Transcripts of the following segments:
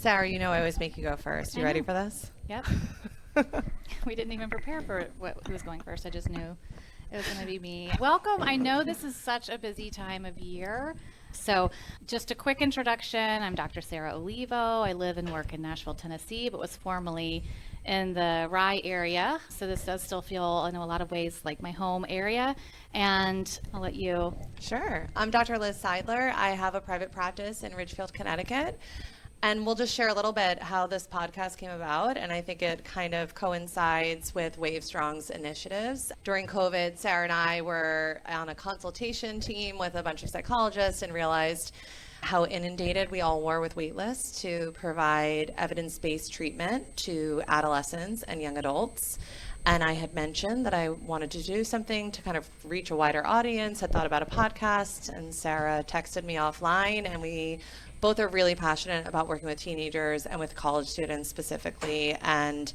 Sarah, you know I always make you go first. You ready for this? Yep. We didn't even prepare for who was going first. I just knew it was going to be me. Welcome. I know this is such a busy time of year. So just a quick introduction. I'm Dr. Sarah Olivo. I live and work in Nashville, Tennessee, but was formerly in the R.E.A.C.H area. So this does still feel, in a lot of ways, like my home area. And I'll let you. Sure. I'm Dr. Liz Seidler. I have a private practice in Ridgefield, Connecticut. And we'll just share a little bit how this podcast came about. And I think it kind of coincides with Wave Strong's initiatives. During COVID, Sarah and I were on a consultation team with a bunch of psychologists and realized how inundated we all were with wait lists to provide evidence-based treatment to adolescents and young adults. And I had mentioned that I wanted to do something to kind of reach a wider audience, had thought about a podcast, and Sarah texted me offline, and we both are really passionate about working with teenagers and with college students specifically. And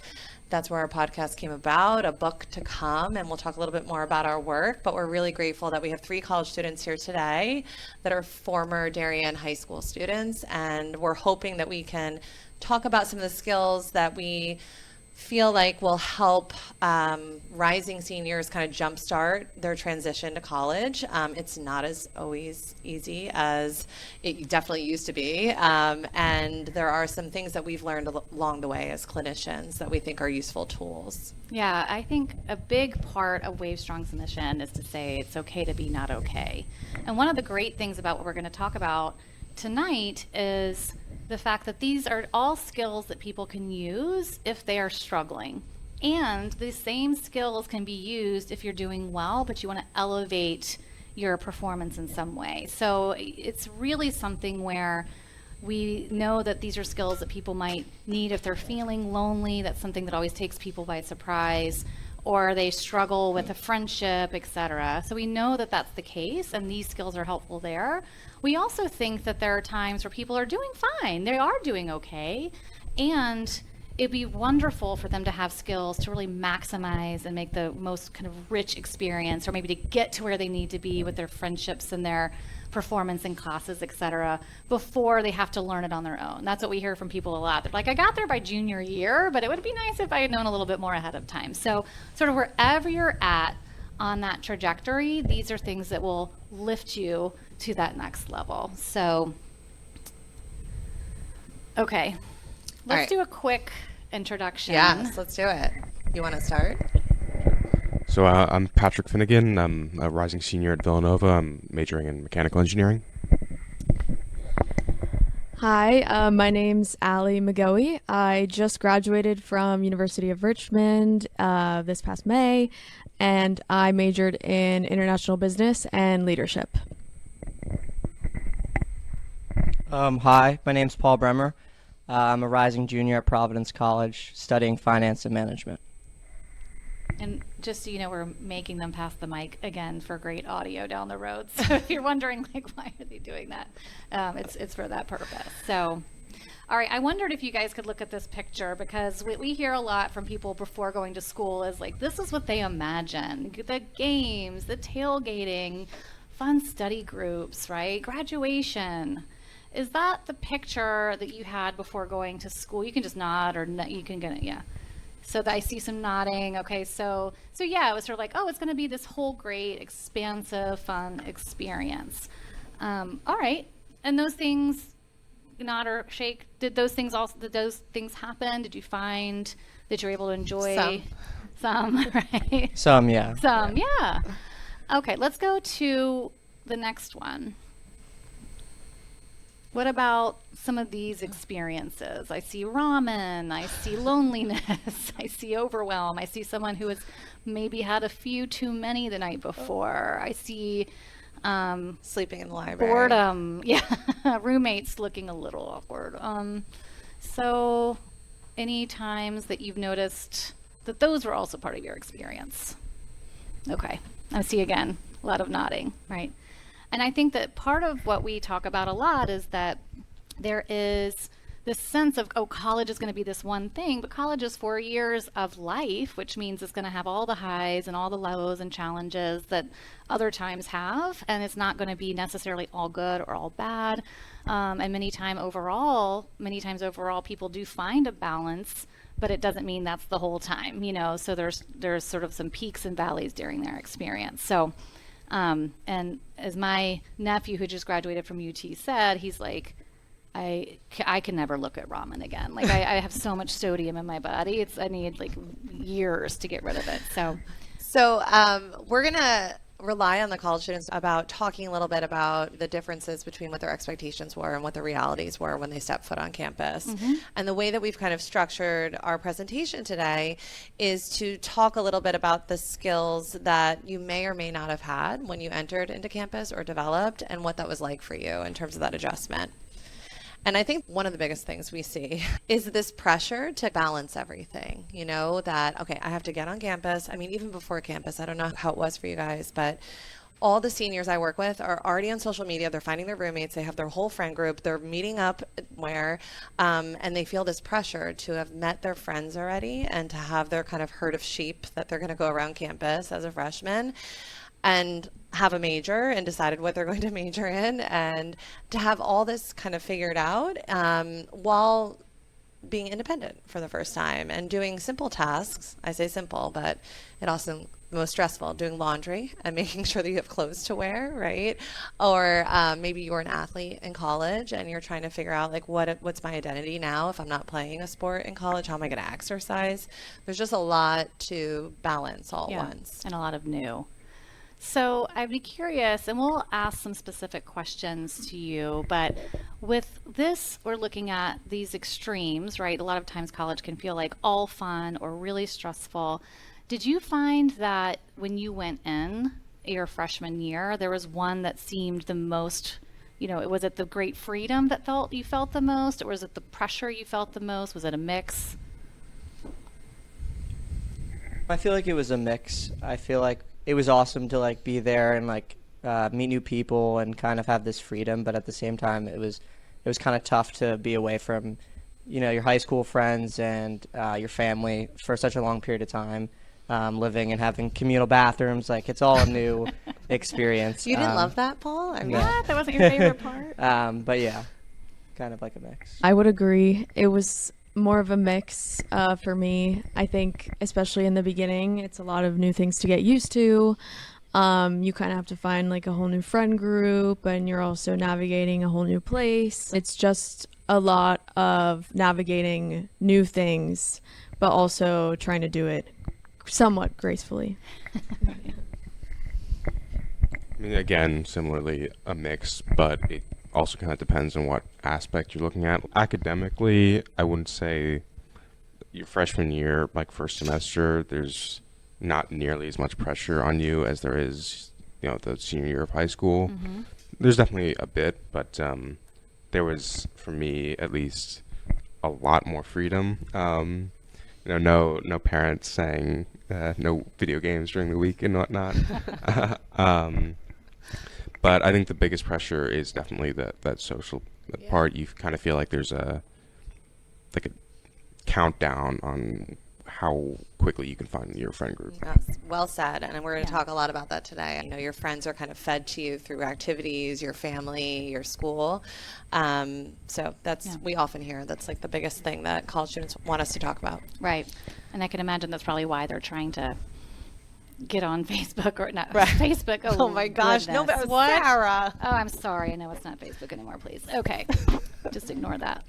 that's where our podcast came about, a book to come, and we'll talk a little bit more about our work, but we're really grateful that we have 3 college students here today that are former Darien High School students, and we're hoping that we can talk about some of the skills that we feel like will help rising seniors kind of jumpstart their transition to college. It's not as always easy as it definitely used to be. And there are some things that we've learned along the way as clinicians that we think are useful tools. Yeah, I think a big part of Wave Strong's mission is to say it's okay to be not okay. And one of the great things about what we're going to talk about tonight is the fact that these are all skills that people can use if they are struggling. And the same skills can be used if you're doing well, but you want to elevate your performance in some way. So it's really something where we know that these are skills that people might need if they're feeling lonely. That's something that always takes people by surprise, or they struggle with a friendship, etc. So we know that that's the case, and these skills are helpful there. We also think that there are times where people are doing fine. They are doing okay, and it'd be wonderful for them to have skills to really maximize and make the most kind of rich experience, or maybe to get to where they need to be with their friendships and their performance in classes, etc., before they have to learn it on their own. That's what we hear from people a lot. They're like, I got there by junior year, but it would be nice if I had known a little bit more ahead of time. So sort of wherever you're at on that trajectory, these are things that will lift you to that next level. So, okay, let's do a quick introduction. Yes, let's do it. You want to start? So I'm Patrick Finnegan. I'm a rising senior at Villanova. I'm majoring in mechanical engineering. Hi, my name's Allie McGoey. I just graduated from University of Richmond this past May, and I majored in international business and leadership. Hi, my name's Paul Bremer. I'm a rising junior at Providence College, studying finance and management. And just so you know, we're making them pass the mic again for great audio down the road. So if you're wondering, like, why are they doing that? It's for that purpose. So, all right, I wondered if you guys could look at this picture, because what we hear a lot from people before going to school is like, this is what they imagine. The games, the tailgating, fun study groups, right? Graduation. Is that the picture that you had before going to school? You can just nod, or you can get it, yeah. So I see some nodding. Okay, so yeah, it was sort of like, oh, it's going to be this whole great, expansive, fun experience. All right, and those things, nod or shake. Did those things happen? Did you find that you were able to enjoy some right? Some, yeah. Some, yeah. Okay, let's go to the next one. What about some of these experiences? I see ramen, I see loneliness, I see overwhelm, I see someone who has maybe had a few too many the night before, I see Sleeping in the library. boredom, yeah, roommates looking a little awkward. So any times that you've noticed that those were also part of your experience? Okay, I see again, a lot of nodding, right? And I think that part of what we talk about a lot is that there is this sense of, oh, college is going to be this one thing, but college is 4 years of life, which means it's going to have all the highs and all the lows and challenges that other times have, and it's not going to be necessarily all good or all bad. And many times overall, people do find a balance, but it doesn't mean that's the whole time, so there's sort of some peaks and valleys during their experience. So, and as my nephew who just graduated from UT said, he's like, I can never look at ramen again. Like I have so much sodium in my body. I need like years to get rid of it. So we're going to rely on the college students about talking a little bit about the differences between what their expectations were and what the realities were when they stepped foot on campus. And the way that we've kind of structured our presentation today is to talk a little bit about the skills that you may or may not have had when you entered into campus or developed, and what that was like for you in terms of that adjustment. And I think one of the biggest things we see is this pressure to balance everything, that, okay, I have to get on campus. I mean, even before campus, I don't know how it was for you guys, but all the seniors I work with are already on social media. They're finding their roommates. They have their whole friend group. They're meeting up and they feel this pressure to have met their friends already and to have their kind of herd of sheep that they're going to go around campus as a freshman and have a major and decided what they're going to major in, and to have all this kind of figured out while being independent for the first time and doing simple tasks. I say simple, but it also the most stressful, doing laundry and making sure that you have clothes to wear, right? Or maybe you're an athlete in college and you're trying to figure out like what's my identity now if I'm not playing a sport in college? How am I going to exercise? There's just a lot to balance all at once. And a lot of new. So I'd be curious, and we'll ask some specific questions to you, but with this, we're looking at these extremes, right? A lot of times college can feel like all fun or really stressful. Did you find that when you went in your freshman year, there was one that seemed the most, was it the great freedom that you felt the most, or was it the pressure you felt the most? Was it a mix? I feel like it was a mix. I feel like it was awesome to like be there and like meet new people and kind of have this freedom, but at the same time it was kind of tough to be away from your high school friends and your family for such a long period of time, living and having communal bathrooms. Like it's all a new experience. You didn't love that, Paul? I mean, What? That wasn't your favorite part? But yeah, kind of like a mix. I would agree. It was more of a mix for me. I think especially in the beginning, it's a lot of new things to get used to. You kind of have to find like a whole new friend group, and you're also navigating a whole new place. It's just a lot of navigating new things, but also trying to do it somewhat gracefully. I mean, again, similarly, a mix, but it also kind of depends on what aspect you're looking at. Academically, I wouldn't say your freshman year, like first semester, there's not nearly as much pressure on you as there is, the senior year of high school. Mm-hmm. There's definitely a bit, but there was, for me at least, a lot more freedom. No parents saying no video games during the week and whatnot. But I think the biggest pressure is definitely that social part. You kind of feel like there's a countdown on how quickly you can find your friend group. Yes, well said. And we're going to talk a lot about that today. Your friends are kind of fed to you through activities, your family, your school. So we often hear that's like the biggest thing that college students want us to talk about. Right. And I can imagine that's probably why they're trying to get on Facebook or not Facebook. Oh my gosh. No, but Sarah. Oh, I'm sorry. I know it's not Facebook anymore, please. Okay. Just ignore that.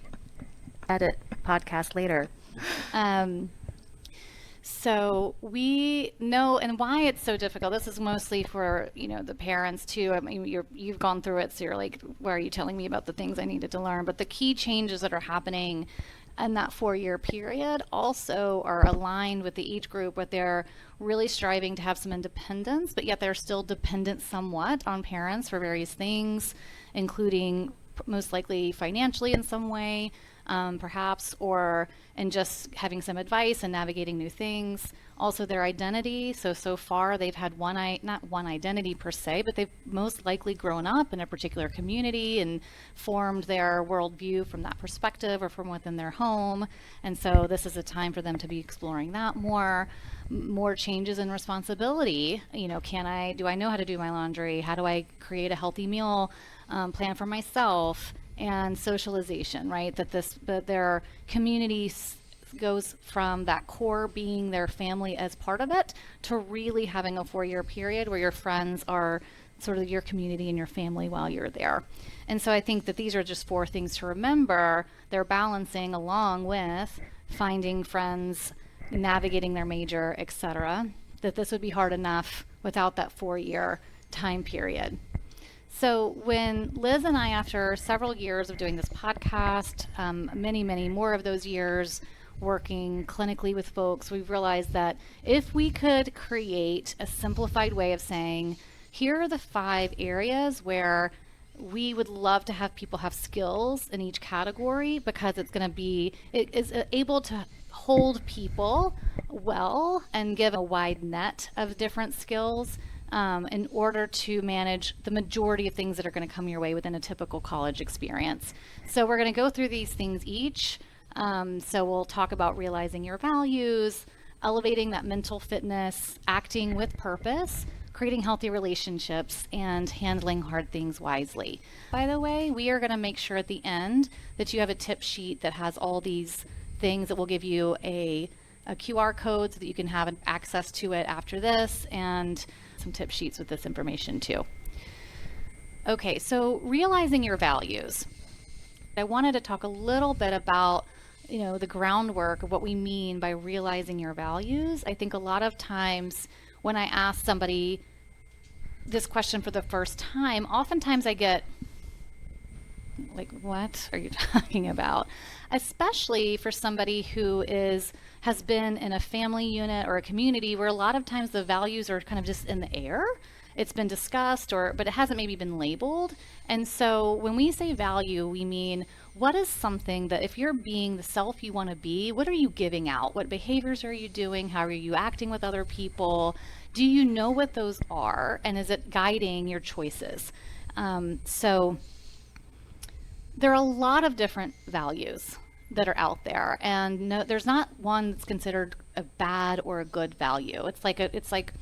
Edit podcast later. So we know, and why it's so difficult. This is mostly for, the parents too. I mean, you've gone through it, so you're like, why are you telling me about the things I needed to learn? But the key changes that are happening in that 4-year period also are aligned with the age group, where they're really striving to have some independence, but yet they're still dependent somewhat on parents for various things, including most likely financially in some way, perhaps, or in just having some advice and navigating new things. Also their identity. So far they've had not one identity per se, but they've most likely grown up in a particular community and formed their worldview from that perspective or from within their home. And so this is a time for them to be exploring that more changes in responsibility. Do I know how to do my laundry? How do I create a healthy meal plan for myself? and socialization, right? That their community goes from that core being their family as part of it to really having a 4-year period where your friends are sort of your community and your family while you're there. And so I think that these are just 4 things to remember. They're balancing along with finding friends, navigating their major, etc., that this would be hard enough without that 4-year time period. So when Liz and I, after several years of doing this podcast, many, many more of those years working clinically with folks, we've realized that if we could create a simplified way of saying, here are the 5 areas where we would love to have people have skills in each category, because it is able to hold people well and give a wide net of different skills in order to manage the majority of things that are going to come your way within a typical college experience. So we're going to go through these things each. So we'll talk about realizing your values, elevating that mental fitness, acting with purpose, creating healthy relationships, and handling hard things wisely. By the way, we are going to make sure at the end that you have a tip sheet that has all these things that will give you a QR code so that you can have access to it after this, and some tip sheets with this information too. Okay, so realizing your values. I wanted to talk a little bit about the groundwork of what we mean by realizing your values. I think a lot of times when I ask somebody this question for the first time, oftentimes I get like, what are you talking about? Especially for somebody who has been in a family unit or a community where a lot of times the values are kind of just in the air. It's been discussed, but it hasn't maybe been labeled. And so when we say value, we mean, what is something that if you're being the self you want to be, what are you giving out? What behaviors are you doing? How are you acting with other people? Do you know what those are? And is it guiding your choices? So there are a lot of different values that are out there, and there's not one that's considered a bad or a good value. It's like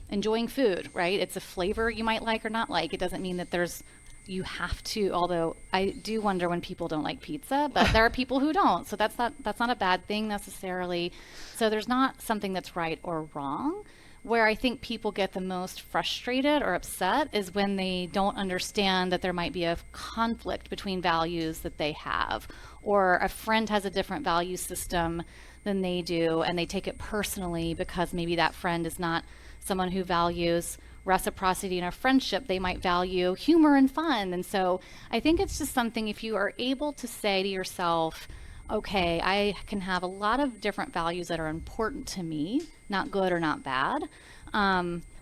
enjoying food, right? It's a flavor you might like or not like. It doesn't mean that you have to, although I do wonder when people don't like pizza, but there are people who don't. So that's not a bad thing necessarily. So there's not something that's right or wrong. Where I think people get the most frustrated or upset is when they don't understand that there might be a conflict between values that they have, or a friend has a different value system than they do, and they take it personally because maybe that friend is not someone who values reciprocity in a friendship. They might value humor and fun. And so I think it's just something, if you are able to say to yourself, okay, I can have a lot of different values that are important to me, not good or not bad.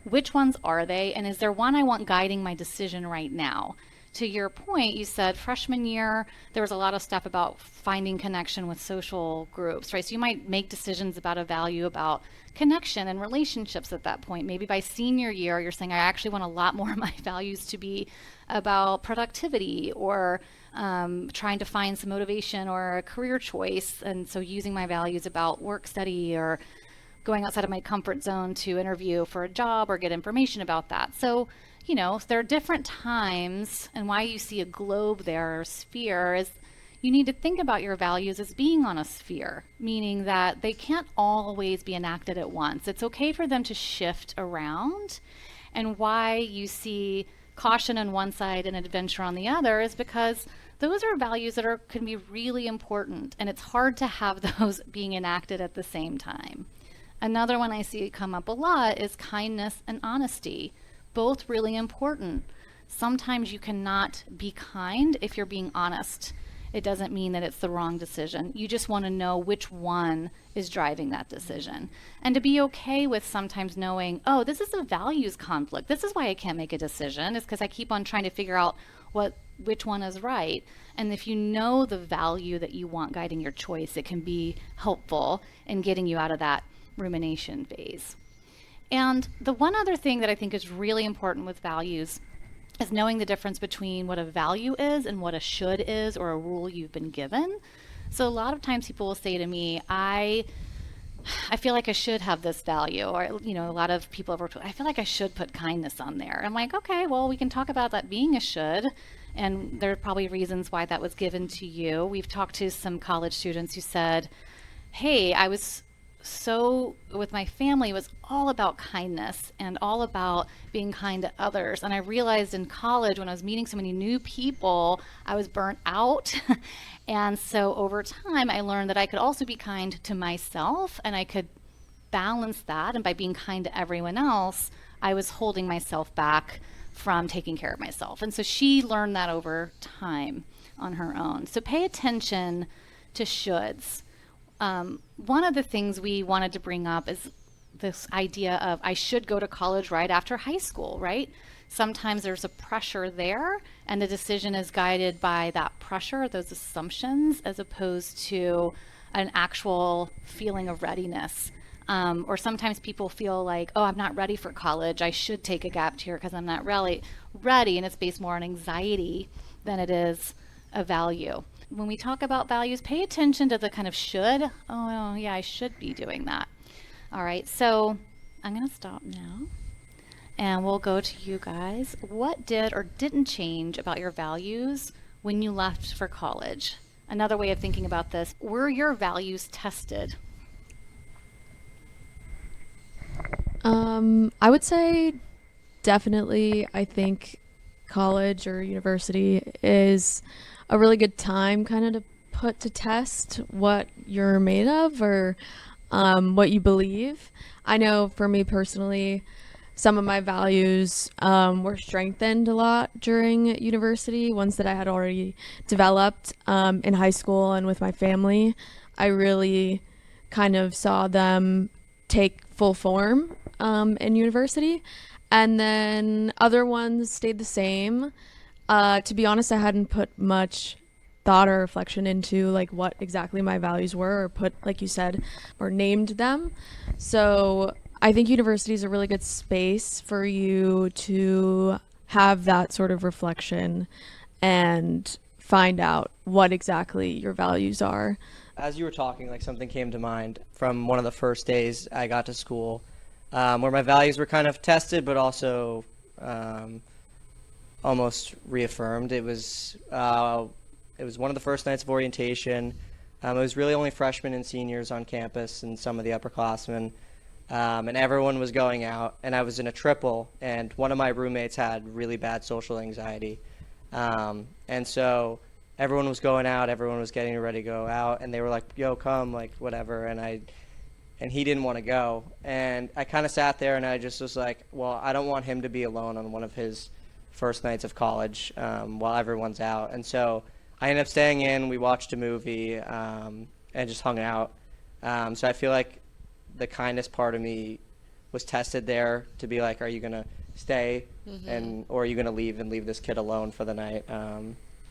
Which ones are they? And is there one I want guiding my decision right now? To your point, you said freshman year, there was a lot of stuff about finding connection with social groups, right? So you might make decisions about a value about connection and relationships at that point. Maybe by senior year, you're saying, I actually want a lot more of my values to be about productivity, or trying to find some motivation or a career choice. And so using my values about work study, or going outside of my comfort zone to interview for a job or get information about that. So, there are different times, and why you see a globe there, or sphere, is you need to think about your values as being on a sphere, meaning that they can't always be enacted at once. It's okay for them to shift around. And why you see caution on one side and adventure on the other is because those are values that can be really important, and it's hard to have those being enacted at the same time. Another one I see come up a lot is kindness and honesty, both really important. Sometimes you cannot be kind if you're being honest. It doesn't mean that it's the wrong decision. You just want to know which one is driving that decision. And to be okay with sometimes knowing, oh, this is a values conflict. This is why I can't make a decision. It's because I keep on trying to figure out which one is right. And if you know the value that you want guiding your choice, it can be helpful in getting you out of that rumination phase. And the one other thing that I think is really important with values is knowing the difference between what a value is and what a should is, or a rule you've been given. So a lot of times people will say to me, I feel like I should have this value, or a lot of people have worked with, I feel like I should put kindness on there. I'm like, okay, well, we can talk about that being a should, And there are probably reasons why that was given to you. We've talked to some college students who said, hey, I was so with my family, it was all about kindness and all about being kind to others. And I realized in college when I was meeting so many new people, I was burnt out. And so over time, I learned that I could also be kind to myself and I could balance that. And by being kind to everyone else, I was holding myself back from taking care of myself. And so she learned that over time on her own. So pay attention to shoulds. One of the things we wanted to bring up is this idea of I should go to college right after high school, right? Sometimes there's a pressure there, and the decision is guided by that pressure, those assumptions, as opposed to an actual feeling of readiness. Or sometimes people feel like, oh, I'm not ready for college. I should take a gap year because I'm not really ready, and it's based more on anxiety than it is a value. When we talk about values, pay attention to the kind of should. Oh, yeah, I should be doing that. All right, so I'm going to stop now. And we'll go to you guys. What did or didn't change about your values when you left for college? Another way of thinking about this, were your values tested? I would say definitely, I think college or university is a really good time kind of to put to test what you're made of or what you believe. I know for me personally, some of my values were strengthened a lot during university, ones that I had already developed in high school and with my family. I really kind of saw them take full form in university. And then other ones stayed the same. To be honest, I hadn't put much thought or reflection into like what exactly my values were or put, like you said, or named them. So I think university is a really good space for you to have that sort of reflection and find out what exactly your values are. As you were talking, like something came to mind from one of the first days I got to school, where my values were kind of tested, but also almost reaffirmed. It was one of the first nights of orientation. It was really only freshmen and seniors on campus and some of the upperclassmen, and everyone was going out. And I was in a triple, and one of my roommates had really bad social anxiety, and so everyone was going out, everyone was getting ready to go out, and they were like, yo, come, like, whatever, and he didn't want to go. And I kind of sat there, and I just was like, well, I don't want him to be alone on one of his first nights of college while everyone's out. And so I ended up staying in, we watched a movie, and just hung out. So I feel like the kindness part of me was tested there to be like, are you going to stay, or are you going to leave and leave this kid alone for the night?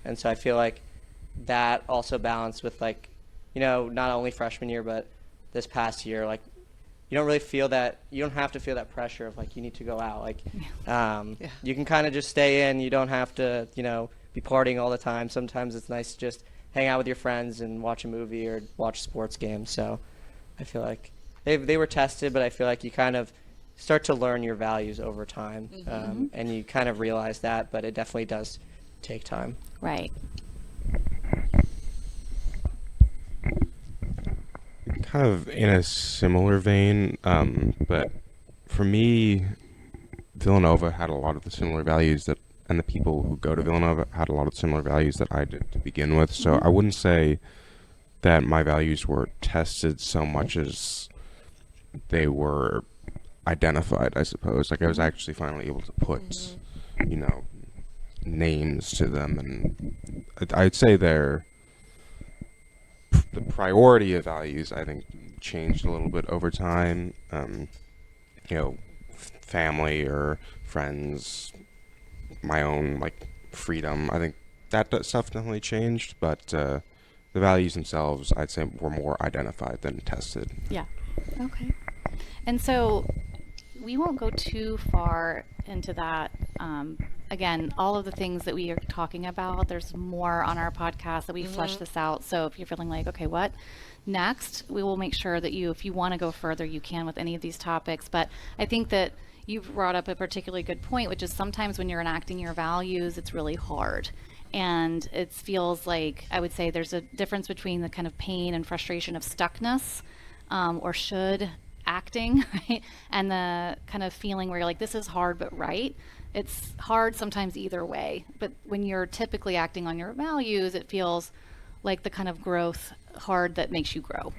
And so I feel like that also balanced with, like, you know, not only freshman year, but this past year, like, you don't really feel that, you don't have to feel that pressure of, like, you need to go out. Like, you can kind of just stay in. You don't have to, you know, be partying all the time. Sometimes it's nice to just hang out with your friends and watch a movie or watch a sports game. So I feel like they were tested, but I feel like you kind of start to learn your values over time. And you kind of realize that, but it definitely does take time. Right. Kind of in a similar vein, but for me, Villanova had a lot of the similar values that, and the people who go to Villanova had a lot of similar values that I did to begin with. So I wouldn't say that my values were tested so much as they were identified, I suppose. Like, I was actually finally able to put, you know, names to them, and I'd say the priority of values, I think, changed a little bit over time. You know, family or friends, my own, like, freedom. I think that stuff definitely changed, but the values themselves, I'd say, were more identified than tested. Yeah. Okay. And so we won't go too far into that. Again, all of the things that we are talking about, there's more on our podcast that we flesh this out. So if you're feeling like, okay, what next? We will make sure that if you want to go further, you can with any of these topics. But I think that, you brought up a particularly good point, which is sometimes when you're enacting your values, it's really hard. And it feels like, I would say there's a difference between the kind of pain and frustration of stuckness, or should acting, right? And the kind of feeling where you're like, this is hard but right. It's hard sometimes either way. But when you're typically acting on your values, it feels like the kind of growth hard that makes you grow.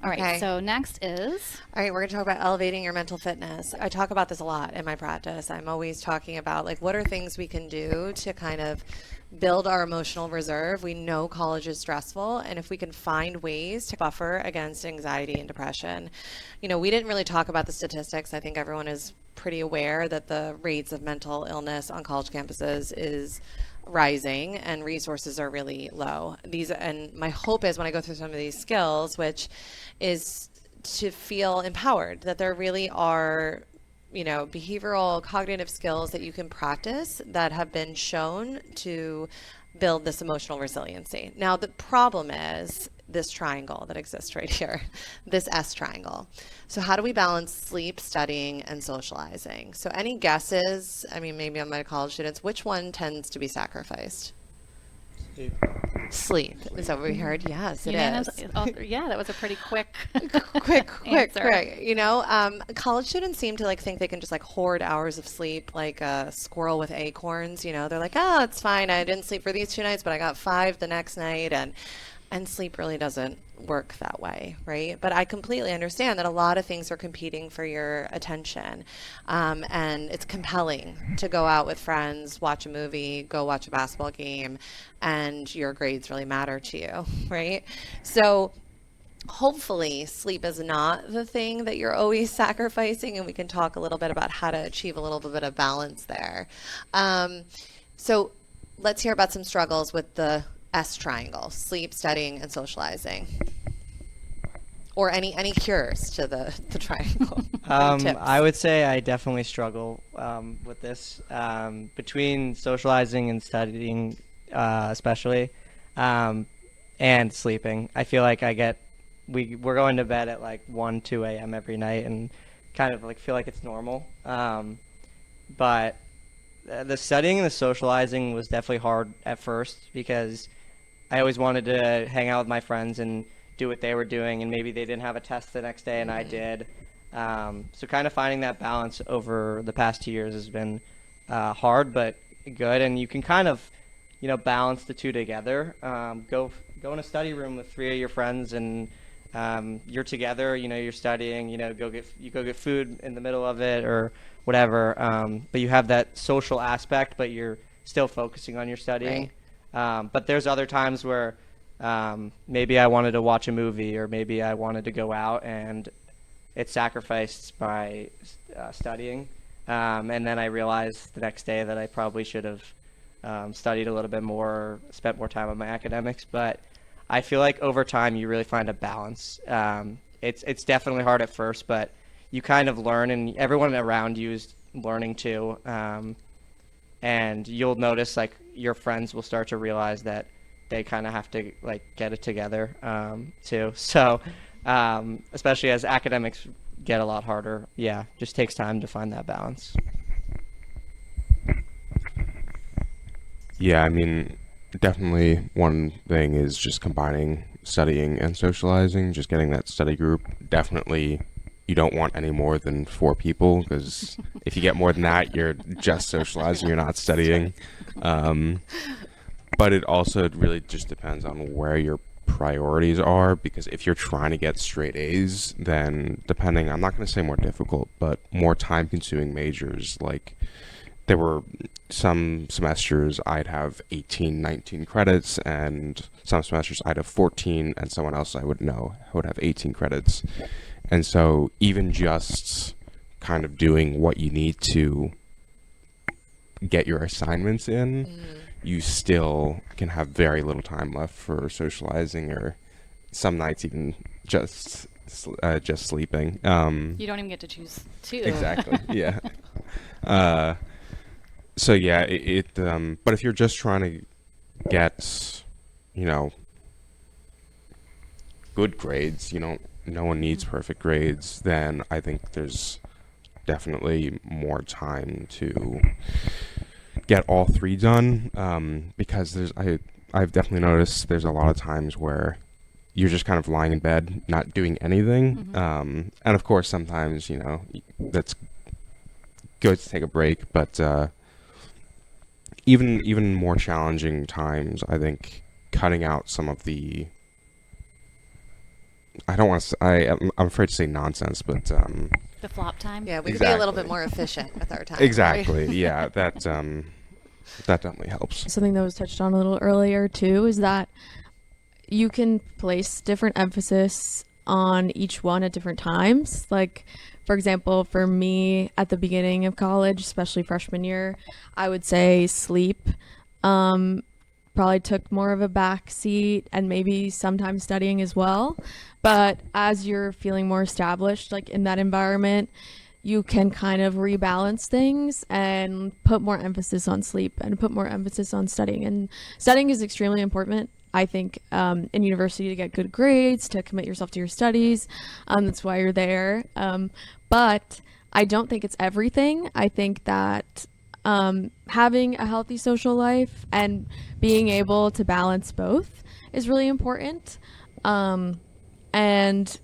All right, Okay. so next is All right, we're going to talk about elevating your mental fitness. I talk about this a lot in my practice. I'm always talking about like what are things we can do to kind of build our emotional reserve. We know college is stressful, and if we can find ways to buffer against anxiety and depression. You know, we didn't really talk about the statistics. I think everyone is pretty aware that the rates of mental illness on college campuses is rising and resources are really low. These, and my hope is when I go through some of these skills, which is to feel empowered, that there really are, you know, behavioral cognitive skills that you can practice that have been shown to build this emotional resiliency. Now, the problem is this triangle that exists right here, this S triangle. So how do we balance sleep, studying, and socializing? So any guesses, I mean, maybe on my college students, which one tends to be sacrificed? Sleep. Is that what we heard? Yes, it is. Yeah, that was a pretty quick quick, answer. quick. You know, college students seem to like think they can just like hoard hours of sleep like a squirrel with acorns. You know, they're like, oh, it's fine. I didn't sleep for these 2 nights, but I got 5 the next night, and sleep really doesn't work that way, right? But I completely understand that a lot of things are competing for your attention, and it's compelling to go out with friends, watch a movie, go watch a basketball game, and your grades really matter to you, right? So hopefully sleep is not the thing that you're always sacrificing, and we can talk a little bit about how to achieve a little bit of balance there. So let's hear about some struggles with the S triangle: sleep, studying, and socializing. Or any cures to the triangle. Any tips? I would say I definitely struggle with this between socializing and studying, especially, and sleeping. I feel like we're going to bed at like 1, 2 a.m. every night, and kind of like feel like it's normal. But the studying and the socializing was definitely hard at first because I always wanted to hang out with my friends and do what they were doing, and maybe they didn't have a test the next day and I did. So kind of finding that balance over the past 2 years has been hard but good, and you can kind of, you know, balance the two together. Go in a study room with 3 of your friends, and you're together. You know, you're studying. You know, go get food in the middle of it or whatever. But you have that social aspect, but you're still focusing on your studying. Right. But there's other times where maybe I wanted to watch a movie or maybe I wanted to go out, and it's sacrificed by studying. And then I realized the next day that I probably should have studied a little bit more, spent more time on my academics. But I feel like over time you really find a balance. It's definitely hard at first, but you kind of learn, and everyone around you is learning too. And you'll notice like your friends will start to realize that they kind of have to like get it together too. So especially as academics get a lot harder, yeah, just takes time to find that balance. Yeah, I mean, definitely one thing is just combining studying and socializing, just getting that study group. Definitely, you don't want any more than 4 people, because if you get more than that, you're just socializing, you're not studying. But it also really just depends on where your priorities are, because if you're trying to get straight A's, then depending, I'm not going to say more difficult, but more time-consuming majors, like there were some semesters I'd have 18, 19 credits, and some semesters I'd have 14, and someone else I would know would have 18 credits. And so even just kind of doing what you need to get your assignments in, you still can have very little time left for socializing, or some nights even just sleeping. You don't even get to choose two. Exactly. Yeah. So yeah, but if you're just trying to get, you know, good grades, no one needs perfect grades, then I think there's definitely more time to get all three done, because I've definitely noticed there's a lot of times where you're just kind of lying in bed, not doing anything. And of course, sometimes, that's good to take a break, but even more challenging times, I think cutting out some of the, I don't want to, I'm afraid to say nonsense, but The flop time. Yeah, we could be a little bit Exactly. more efficient with our time. exactly, Right? yeah, that definitely helps. Something that was touched on a little earlier too is that you can place different emphasis on each one at different times. Like, for example, for me at the beginning of college, especially freshman year, I would say sleep probably took more of a back seat, and maybe sometimes studying as well. But as you're feeling more established, like in that environment, you can kind of rebalance things and put more emphasis on sleep and put more emphasis on studying. And studying is extremely important, I think, in university, to get good grades, to commit yourself to your studies. That's why you're there. But I don't think it's everything. I think that having a healthy social life and being able to balance both is really important. And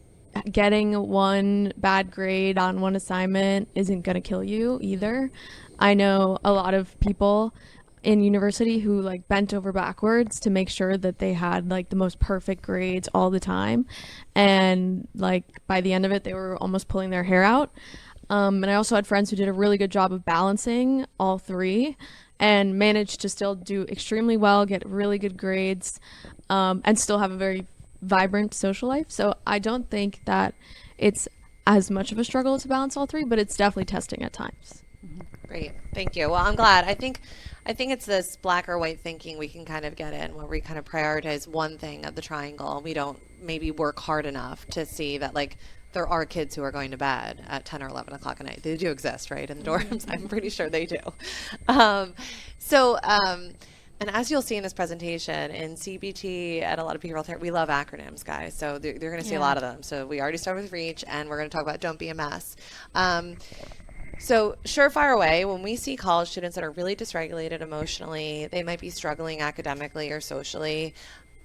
getting one bad grade on one assignment isn't going to kill you either. I know a lot of people in university who like bent over backwards to make sure that they had like the most perfect grades all the time, and like by the end of it they were almost pulling their hair out. And I also had friends who did a really good job of balancing all three and managed to still do extremely well, get really good grades, and still have a very vibrant social life. So I don't think that it's as much of a struggle to balance all three, but it's definitely testing at times. Great. Thank you. Well, I'm glad. I think it's this black or white thinking we can kind of get in where we kind of prioritize one thing of the triangle. We don't maybe work hard enough to see that like there are kids who are going to bed at 10 or 11 o'clock at night. They do exist, right, in the dorms. I'm pretty sure they do. And as you'll see in this presentation, in CBT and a lot of behavioral therapy, we love acronyms, guys. So you're going to see a lot of them. So we already started with R.E.A.C.H, and we're going to talk about Don't Be a Mess. So surefire way, when we see college students that are really dysregulated emotionally, they might be struggling academically or socially,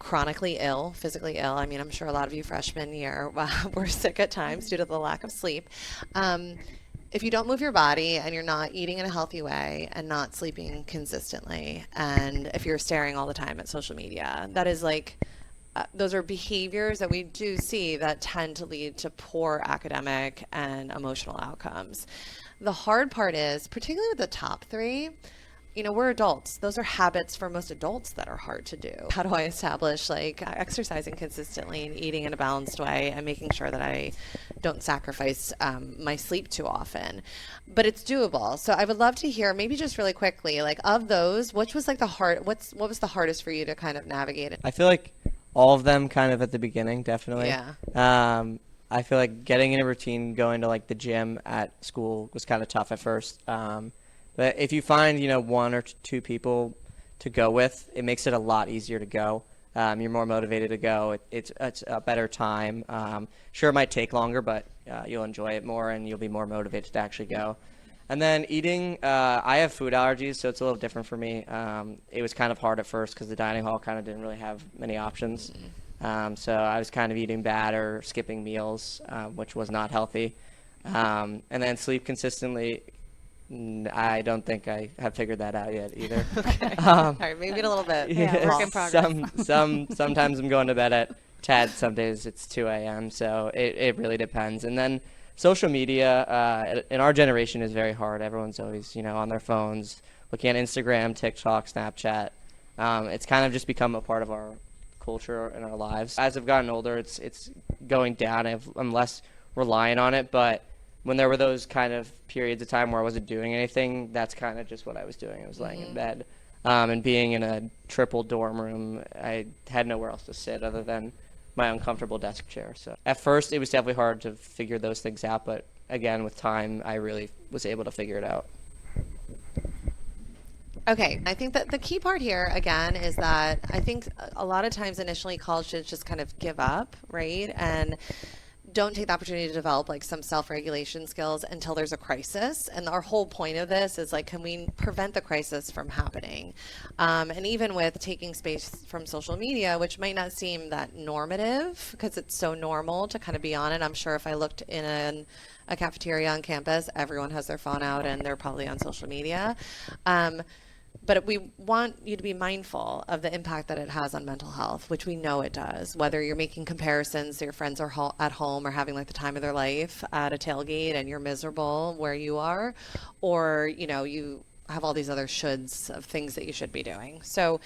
chronically ill, physically ill. I mean, I'm sure a lot of you freshman year were sick at times due to the lack of sleep. If you don't move your body and you're not eating in a healthy way and not sleeping consistently, and if you're staring all the time at social media, that is like, those are behaviors that we do see that tend to lead to poor academic and emotional outcomes. The hard part is, particularly with the top three, we're adults. Those are habits for most adults that are hard to do. How do I establish like exercising consistently and eating in a balanced way and making sure that I don't sacrifice my sleep too often? But it's doable. So I would love to hear maybe just really quickly, like of those, which was like what was the hardest for you to kind of navigate it? I feel like all of them kind of at the beginning, definitely. Yeah. I feel like getting in a routine, going to like the gym at school was kind of tough at first. But if you find, one or two people to go with, it makes it a lot easier to go. You're more motivated to go. It's a better time. Sure, it might take longer, but you'll enjoy it more and you'll be more motivated to actually go. And then eating, I have food allergies, so it's a little different for me. It was kind of hard at first because the dining hall kind of didn't really have many options. So I was kind of eating bad or skipping meals, which was not healthy. And then sleep consistently. I don't think I have figured that out yet either. Okay. All right, maybe in a little bit. Yeah, work in progress. Sometimes I'm going to bed at 10. Some days it's 2 a.m. So it really depends. And then social media in our generation is very hard. Everyone's always on their phones, looking at Instagram, TikTok, Snapchat. It's kind of just become a part of our culture in our lives. As I've gotten older, it's going down. I'm less reliant on it, but when there were those kind of periods of time where I wasn't doing anything, that's kind of just what I was doing. I was laying in bed. And being in a triple dorm room, I had nowhere else to sit other than my uncomfortable desk chair. So at first, it was definitely hard to figure those things out. But again, with time, I really was able to figure it out. Okay, I think that the key part here, again, is that I think a lot of times initially college students just kind of give up, right? And don't take the opportunity to develop like some self-regulation skills until there's a crisis. And our whole point of this is like, can we prevent the crisis from happening? And even with taking space from social media, which might not seem that normative because it's so normal to kind of be on it. I'm sure if I looked in a cafeteria on campus, everyone has their phone out and they're probably on social media. But we want you to be mindful of the impact that it has on mental health, which we know it does. Whether you're making comparisons to your friends are at home or having like the time of their life at a tailgate and you're miserable where you are, or, you know, you have all these other shoulds of things that you should be doing. So,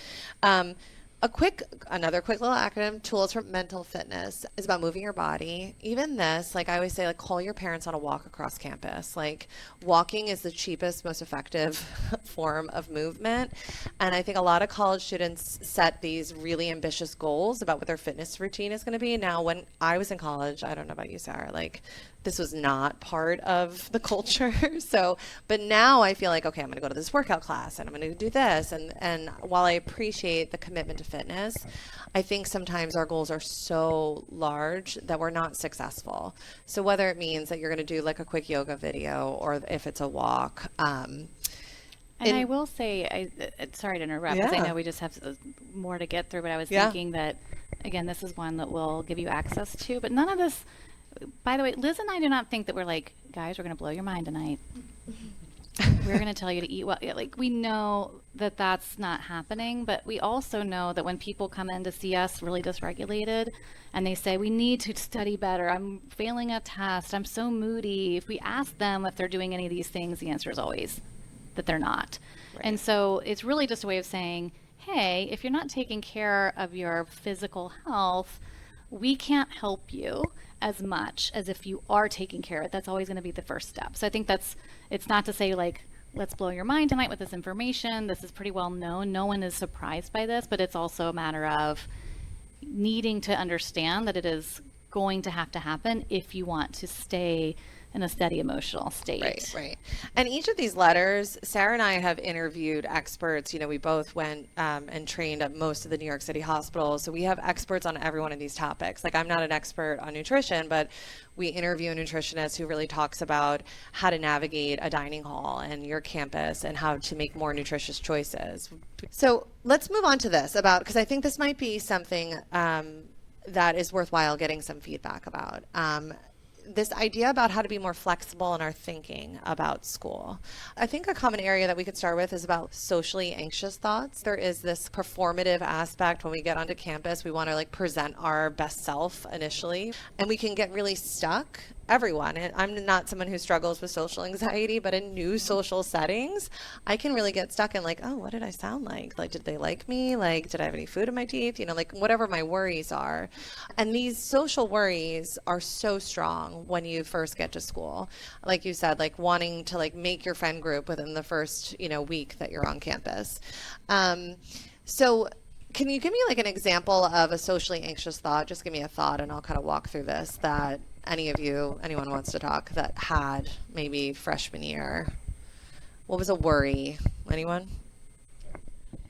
another quick little acronym, tools for mental fitness, is about moving your body. Even this, like I always say, like call your parents on a walk across campus. Like walking is the cheapest, most effective form of movement. And I think a lot of college students set these really ambitious goals about what their fitness routine is going to be. Now, when I was in college, I don't know about you, Sarah, like this was not part of the culture. So, but now I feel like, okay, I'm going to go to this workout class and I'm going to do this. And while I appreciate the commitment to fitness, I think sometimes our goals are so large that we're not successful. So whether it means that you're going to do like a quick yoga video or if it's a walk, and I will say, sorry to interrupt, because I know we just have more to get through, but I was thinking that, again, this is one that we'll give you access to, but none of this, by the way, Liz and I do not think that we're like, guys, we're going to blow your mind tonight. We're going to tell you to eat well. Like, we know that that's not happening, but we also know that when people come in to see us really dysregulated and they say, we need to study better, I'm failing a test, I'm so moody. If we ask them if they're doing any of these things, the answer is always that they're not. Right. And so it's really just a way of saying, hey, if you're not taking care of your physical health, we can't help you as much as if you are taking care of it. That's always going to be the first step. So I think it's not to say like, let's blow your mind tonight with this information. This is pretty well known. No one is surprised by this, but it's also a matter of needing to understand that it is going to have to happen if you want to stay in a steady emotional state. Right. And each of these letters, Sarah and I have interviewed experts. You know, we both went and trained at most of the New York City hospitals. So we have experts on every one of these topics. Like I'm not an expert on nutrition, but we interview a nutritionist who really talks about how to navigate a dining hall and your campus and how to make more nutritious choices. So let's move on to this because I think this might be something that is worthwhile getting some feedback about. This idea about how to be more flexible in our thinking about school. I think a common area that we could start with is about socially anxious thoughts. There is this performative aspect when we get onto campus. We want to like present our best self initially, and we can get really stuck. Everyone. I'm not someone who struggles with social anxiety, but in new social settings, I can really get stuck in like, oh, what did I sound like? Like, did they like me? Like, did I have any food in my teeth? You know, like whatever my worries are. And these social worries are so strong when you first get to school. Like you said, like wanting to like make your friend group within the first, week that you're on campus. So can you give me like an example of a socially anxious thought? Just give me a thought and I'll kind of walk through this that anyone wants to talk that had maybe freshman year. What was a worry? Anyone?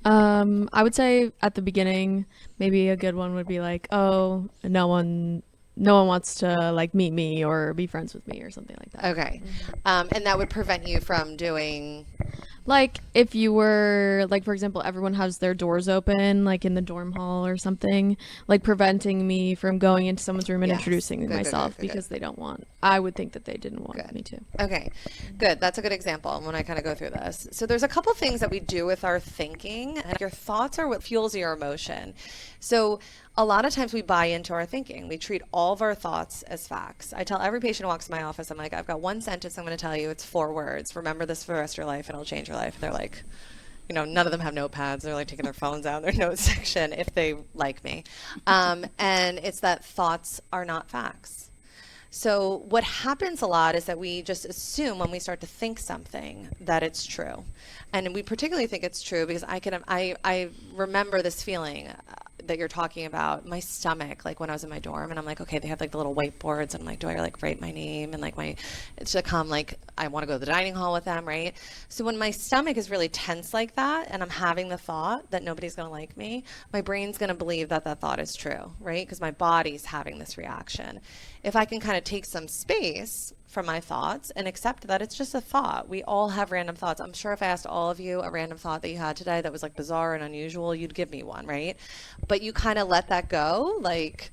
I would say at the beginning, maybe a good one would be like, oh, no one wants to like meet me or be friends with me or something like that. Okay. And that would prevent you from doing... Like if you were like, for example, everyone has their doors open like in the dorm hall or something, like preventing me from going into someone's room and introducing myself because they don't want, I would think that they didn't want me to. Okay, good. That's a good example when I kind of go through this. So there's a couple things that we do with our thinking, and your thoughts are what fuels your emotion. So a lot of times we buy into our thinking. We treat all of our thoughts as facts. I tell every patient who walks in my office, I'm like, I've got one sentence I'm going to tell you. It's 4 words. Remember this for the rest of your life and it'll change your life. They're like, none of them have notepads. They're like taking their phones out in their notes section if they like me. And it's that thoughts are not facts. So what happens a lot is that we just assume when we start to think something that it's true. And we particularly think it's true because I remember this feeling. that you're talking about, my stomach, like when I was in my dorm and I'm like, okay, they have like the little whiteboards and I'm like, do I like write my name and like it's to come like, I want to go to the dining hall with them, right? So when my stomach is really tense like that and I'm having the thought that nobody's going to like me, my brain's going to believe that that thought is true, right? Because my body's having this reaction. If I can kind of take some space from my thoughts and accept that it's just a thought. We all have random thoughts. I'm sure if I asked all of you a random thought that you had today that was like bizarre and unusual, you'd give me one, right? But you kind of let that go, like,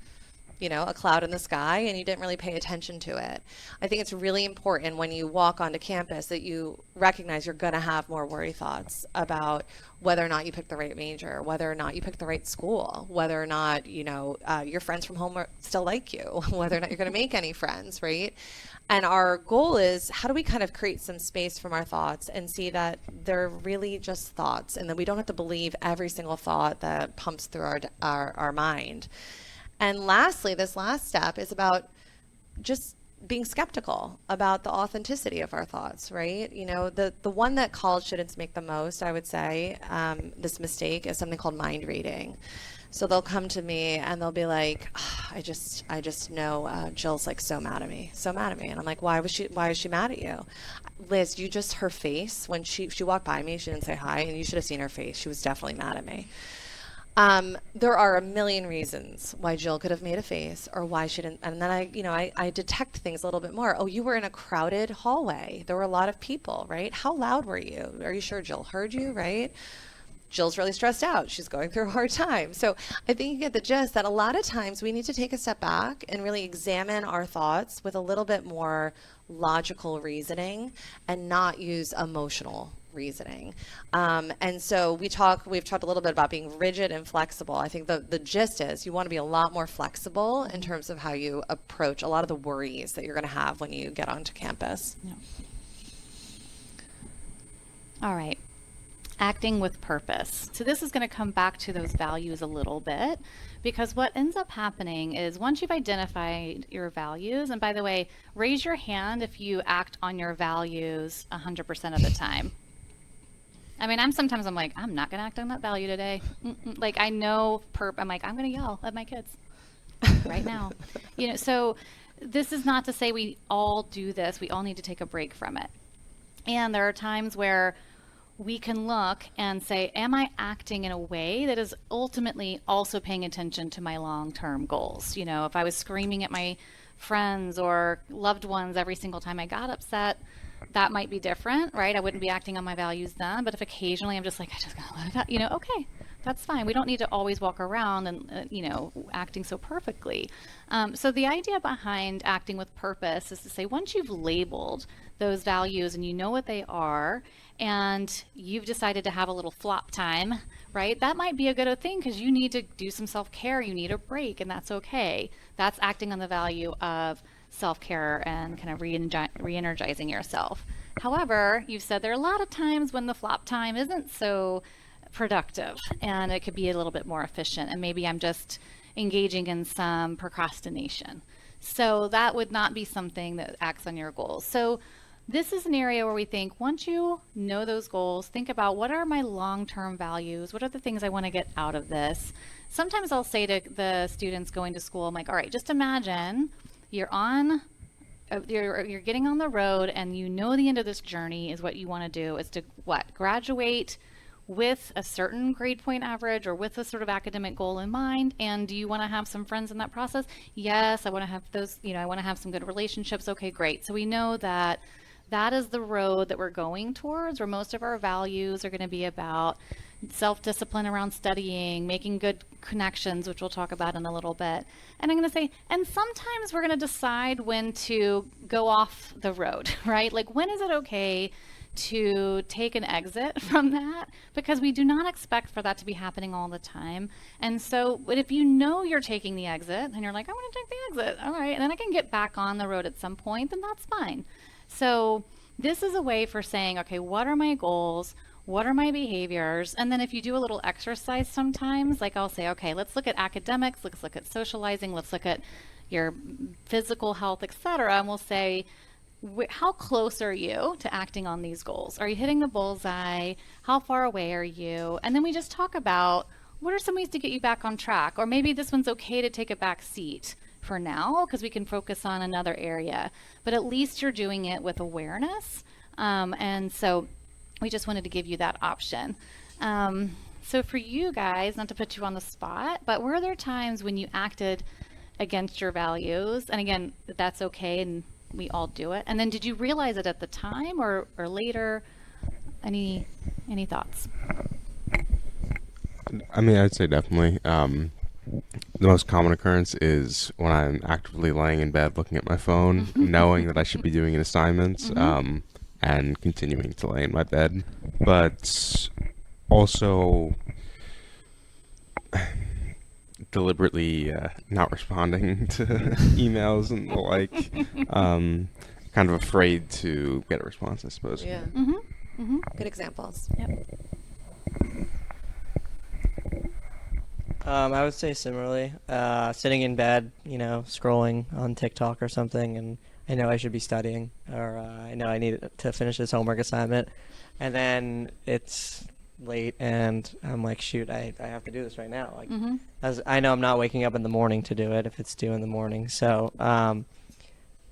you know, a cloud in the sky, and you didn't really pay attention to it. I think it's really important when you walk onto campus that you recognize you're going to have more worry thoughts about whether or not you picked the right major, whether or not you picked the right school, whether or not, you know, your friends from home still like you, whether or not you're going to make any friends, right? And our goal is, how do we kind of create some space from our thoughts and see that they're really just thoughts, and that we don't have to believe every single thought that pumps through our mind. And lastly, this last step is about just being skeptical about the authenticity of our thoughts, right? You know, the one that college students make the most, I would say, this mistake is something called mind reading. So they'll come to me and they'll be like, "Oh, I just know Jill's like so mad at me. And I'm like, why is she mad at you? Liz, you just, her face, when she walked by me, she didn't say hi, and you should have seen her face. She was definitely mad at me. There are a million reasons why Jill could have made a face or why she didn't. And then I detect things a little bit more. Oh, you were in a crowded hallway. There were a lot of people, right? How loud were you? Are you sure Jill heard you, right? Jill's really stressed out. She's going through a hard time. So I think you get the gist that a lot of times we need to take a step back and really examine our thoughts with a little bit more logical reasoning and not use emotional reasoning. And so we've talked a little bit about being rigid and flexible. I think the gist is you want to be a lot more flexible in terms of how you approach a lot of the worries that you're going to have when you get onto campus. Yeah. All right. Acting with purpose. So this is going to come back to those values a little bit, because what ends up happening is once you've identified your values, and by the way, raise your hand if you act on your values 100% of the time. I mean, I'm like, I'm not going to act on that value today. Like, I know, I'm like, I'm going to yell at my kids right now. You know, so this is not to say we all do this. We all need to take a break from it. And there are times where we can look and say, am I acting in a way that is ultimately also paying attention to my long-term goals? You know, if I was screaming at my friends or loved ones every single time I got upset, that might be different, right? I wouldn't be acting on my values then. But if occasionally I'm just like, I just gotta let it out, you know, okay, that's fine. We don't need to always walk around and, you know, acting so perfectly. So the idea behind acting with purpose is to say, once you've labeled those values and you know what they are, and you've decided to have a little flop time, right? That might be a good thing because you need to do some self-care. You need a break, and that's okay. That's acting on the value of self-care and kind of re-energizing yourself. However, you've said there are a lot of times when the flop time isn't so productive and it could be a little bit more efficient, and maybe I'm just engaging in some procrastination. So that would not be something that acts on your goals. So this is an area where we think, once you know those goals, think about, what are my long-term values? What are the things I want to get out of this? Sometimes I'll say to the students going to school, I'm like, all right, just imagine you're getting on the road, and you know the end of this journey is what you want to do is to graduate with a certain grade point average or with a sort of academic goal in mind. And do you want to have some friends in that process? Yes, I want to have those, you know, I want to have some good relationships. Okay, great. So we know that that is the road that we're going towards, where most of our values are going to be about self-discipline around studying, making good connections, which we'll talk about in a little bit. And I'm going to say, and sometimes we're going to decide when to go off the road, right? Like, when is it okay to take an exit from that? Because we do not expect for that to be happening all the time. And so, but if you know you're taking the exit and you're like, I want to take the exit, all right, and then I can get back on the road at some point, then that's fine. So this is a way for saying, okay, what are my goals? What are my behaviors? And then if you do a little exercise sometimes, like I'll say, okay, let's look at academics, let's look at socializing, let's look at your physical health, etc. And we'll say, how close are you to acting on these goals? Are you hitting the bullseye? How far away are you? And then we just talk about what are some ways to get you back on track? Or maybe this one's okay to take a back seat for now because we can focus on another area. But at least you're doing it with awareness. And so we just wanted to give you that option. So for you guys, not to put you on the spot, but were there times when you acted against your values? And again, that's okay, and we all do it. And then did you realize it at the time or later? Any thoughts? I mean, I'd say definitely. The most common occurrence is when I'm actively laying in bed looking at my phone, knowing that I should be doing an assignment, and continuing to lay in my bed. But also deliberately not responding to emails and the like. Kind of afraid to get a response, I suppose. Yeah. Good examples. Yep. I would say similarly, sitting in bed, scrolling on TikTok or something, and I know I should be studying, or I know I need to finish this homework assignment, and then it's late, and I'm like, shoot, I have to do this right now. Like, as I know I'm not waking up in the morning to do it if it's due in the morning. So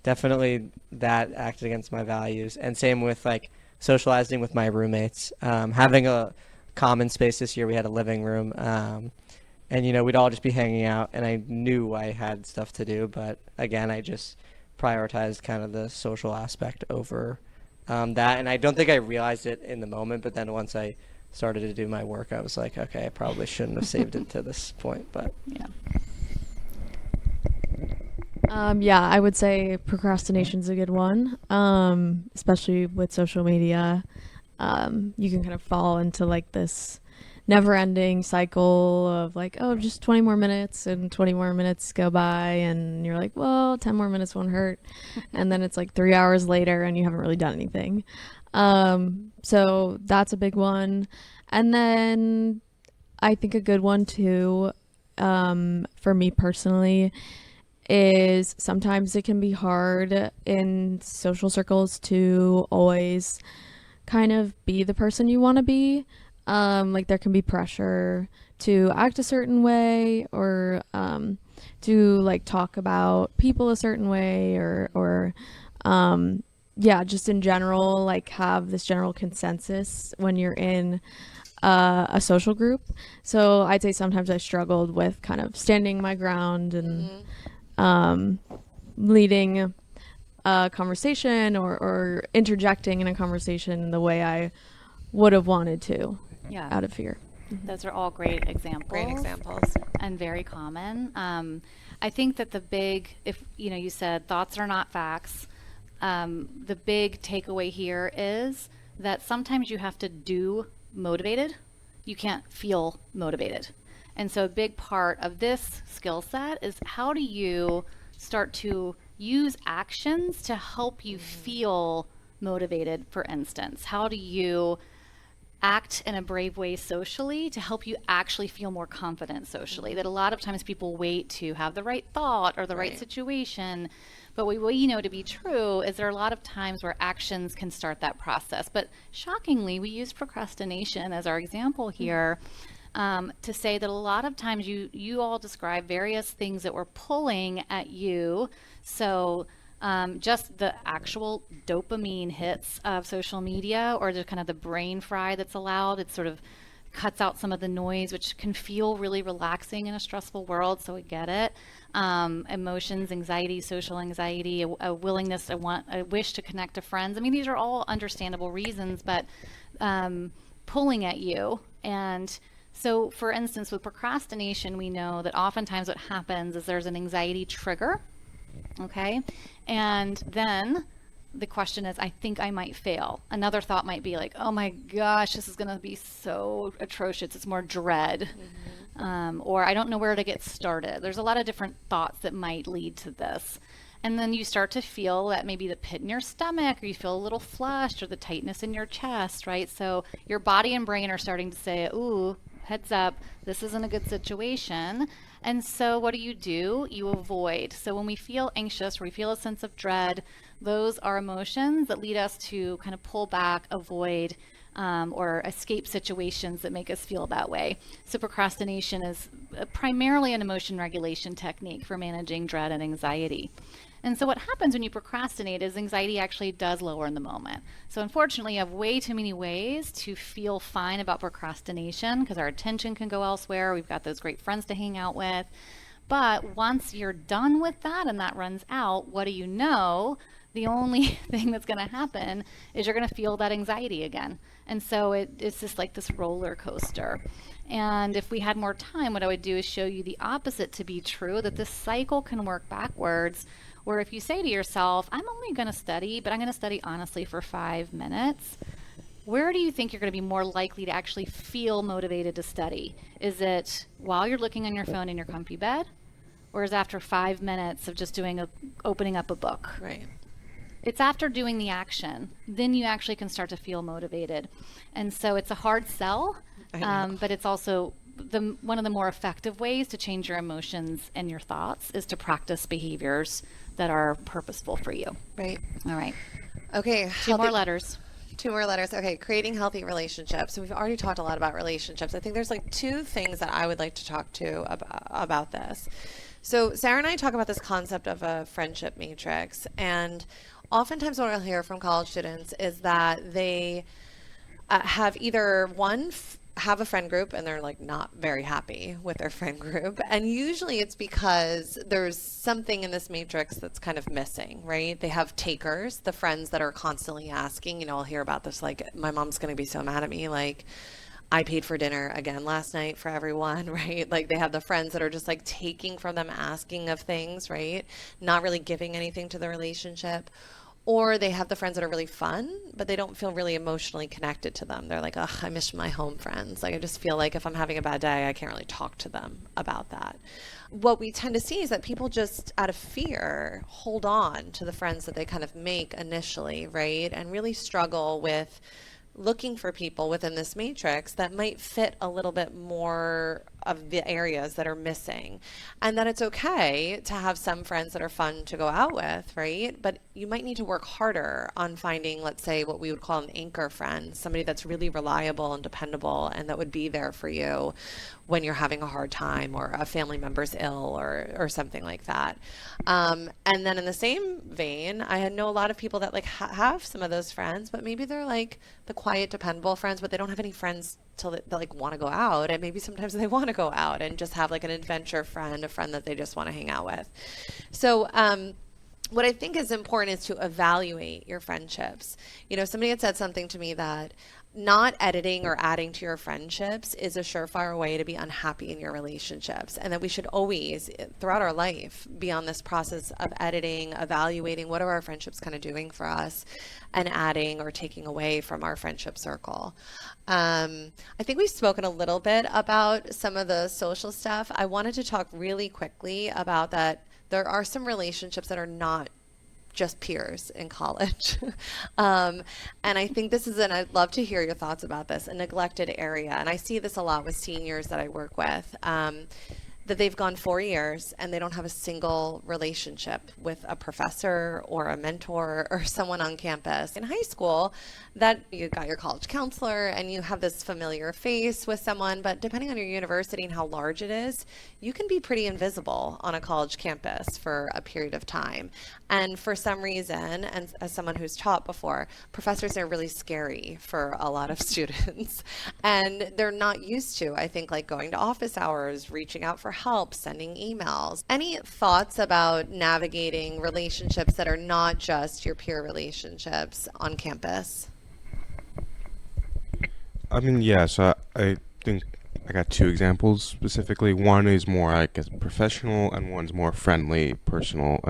definitely that acted against my values, and same with like socializing with my roommates, having a common space. This year we had a living room. And, we'd all just be hanging out, and I knew I had stuff to do. But, again, I just prioritized kind of the social aspect over that. And I don't think I realized it in the moment. But then once I started to do my work, I was like, okay, I probably shouldn't have saved it to this point. But Yeah. Yeah, I would say procrastination's a good one, especially with social media. You can kind of fall into like this never-ending cycle of like, oh, just 20 more minutes, and 20 more minutes go by, and you're like, well, 10 more minutes won't hurt. And then it's like 3 hours later and you haven't really done anything. So that's a big one. And then I think a good one too, for me personally, is sometimes it can be hard in social circles to always kind of be the person you want to be. Like there can be pressure to act a certain way, or to like talk about people a certain way, or yeah, just in general, like have this general consensus when you're in a social group. So I'd say sometimes I struggled with kind of standing my ground and leading a conversation, or interjecting in a conversation the way I would have wanted to. Yeah. Out of fear. Those are all great examples. Great examples. And very common. I think that the big, if you said thoughts are not facts, the big takeaway here is that sometimes you have to do motivated. You can't feel motivated. And so a big part of this skill set is how do you start to use actions to help you feel motivated, for instance? How do you act in a brave way socially to help you actually feel more confident socially? That a lot of times people wait to have the right thought or the right situation. But what we know to be true is there are a lot of times where actions can start that process. But shockingly, we use procrastination as our example here, to say that a lot of times you all describe various things that were pulling at you. So just the actual dopamine hits of social media, or the kind of the brain fry that's allowed. It sort of cuts out some of the noise, which can feel really relaxing in a stressful world. So we get it. Emotions, anxiety, social anxiety, a willingness, a wish to connect to friends. I mean, these are all understandable reasons, but pulling at you. And so, for instance, with procrastination, we know that oftentimes what happens is there's an anxiety trigger. Okay. And then the question is, I think I might fail. Another thought might be like, oh my gosh, this is going to be so atrocious. It's more dread. Or I don't know where to get started. There's a lot of different thoughts that might lead to this. And then you start to feel that maybe the pit in your stomach, or you feel a little flushed, or the tightness in your chest, right? So your body and brain are starting to say, ooh, heads up, this isn't a good situation. And so what do? You avoid. So when we feel anxious, or we feel a sense of dread, those are emotions that lead us to kind of pull back, avoid, or escape situations that make us feel that way. So procrastination is primarily an emotion regulation technique for managing dread and anxiety. And so what happens when you procrastinate is anxiety actually does lower in the moment. So unfortunately, you have way too many ways to feel fine about procrastination because our attention can go elsewhere. We've got those great friends to hang out with. But once you're done with that and that runs out, what do you know? The only thing that's going to happen is you're going to feel that anxiety again. And so it's just like this roller coaster. And if we had more time, what I would do is show you the opposite to be true, that this cycle can work backwards, where if you say to yourself, I'm only going to study, but I'm going to study honestly for 5 minutes, where do you think you're going to be more likely to actually feel motivated to study? Is it while you're looking on your phone in your comfy bed? Or is it after 5 minutes of just opening up a book? Right. It's after doing the action, then you actually can start to feel motivated. And so it's a hard sell, but it's also one of the more effective ways to change your emotions and your thoughts is to practice behaviors that are purposeful for you. Right. All right. Okay. Two more letters. Two more letters. Okay. Creating healthy relationships. So we've already talked a lot about relationships. I think there's like two things that I would like to talk to about this. So Sarah and I talk about this concept of a friendship matrix, and oftentimes what I'll hear from college students is that they have either have a friend group and they're like not very happy with their friend group, and usually it's because there's something in this matrix that's kind of missing, right? They have takers, the friends that are constantly asking, I'll hear about this, like, my mom's going to be so mad at me, like, I paid for dinner again last night for everyone, right? Like, they have the friends that are just like taking from them, asking of things, right? Not really giving anything to the relationship. Or they have the friends that are really fun, but they don't feel really emotionally connected to them. They're like, ugh, I miss my home friends. Like, I just feel like if I'm having a bad day, I can't really talk to them about that. What we tend to see is that people just, out of fear, hold on to the friends that they kind of make initially, right? And really struggle with looking for people within this matrix that might fit a little bit more of the areas that are missing, and that it's okay to have some friends that are fun to go out with, right? But you might need to work harder on finding, let's say, what we would call an anchor friend, somebody that's really reliable and dependable and that would be there for you when you're having a hard time or a family member's ill or something like that. And then in the same vein, I know a lot of people that like have some of those friends, but maybe they're like the quiet, dependable friends, but they don't have any friends till they like want to go out, and maybe sometimes they want to go out and just have like an adventure friend, a friend that they just want to hang out with. So what I think is important is to evaluate your friendships. Somebody had said something to me that not editing or adding to your friendships is a surefire way to be unhappy in your relationships, and that we should always, throughout our life, be on this process of editing, evaluating what are our friendships kind of doing for us, and adding or taking away from our friendship circle. I think we've spoken a little bit about some of the social stuff. I wanted to talk really quickly about that. There are some relationships that are not just peers in college. And I think this is, and I'd love to hear your thoughts about this, a neglected area. And I see this a lot with seniors that I work with, that they've gone 4 years and they don't have a single relationship with a professor or a mentor or someone on campus. In high school, that you got your college counselor and you have this familiar face with someone, but depending on your university and how large it is, you can be pretty invisible on a college campus for a period of time. And for some reason, and as someone who's taught before, professors are really scary for a lot of students. And they're not used to, I think, like going to office hours, reaching out for help, sending emails. Any thoughts about navigating relationships that are not just your peer relationships on campus? I mean, yeah, so I think I got two examples specifically. One is more, I guess, professional, and one's more friendly, personal.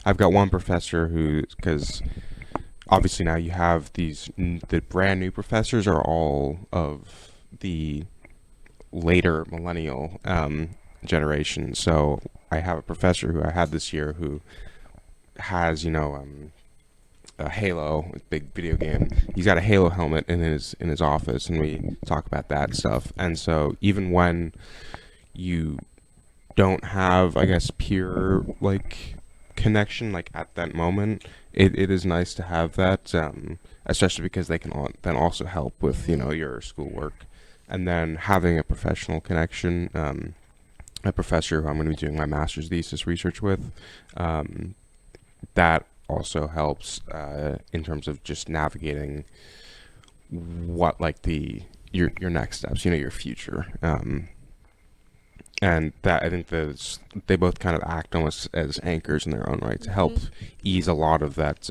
I've got one professor who, because obviously now you have the brand new professors are all of the later millennial generation. So I have a professor who I had this year who has, a Halo, a big video game. He's got a Halo helmet in his office, and we talk about that stuff. And so even when you don't have, I guess, peer like connection, like at that moment, it is nice to have that, especially because they can then also help with your schoolwork, and then having a professional connection, a professor who I'm going to be doing my master's thesis research with, that also helps in terms of just navigating what like your next steps, your future. And that I think that they both kind of act almost as anchors in their own right to help ease a lot of that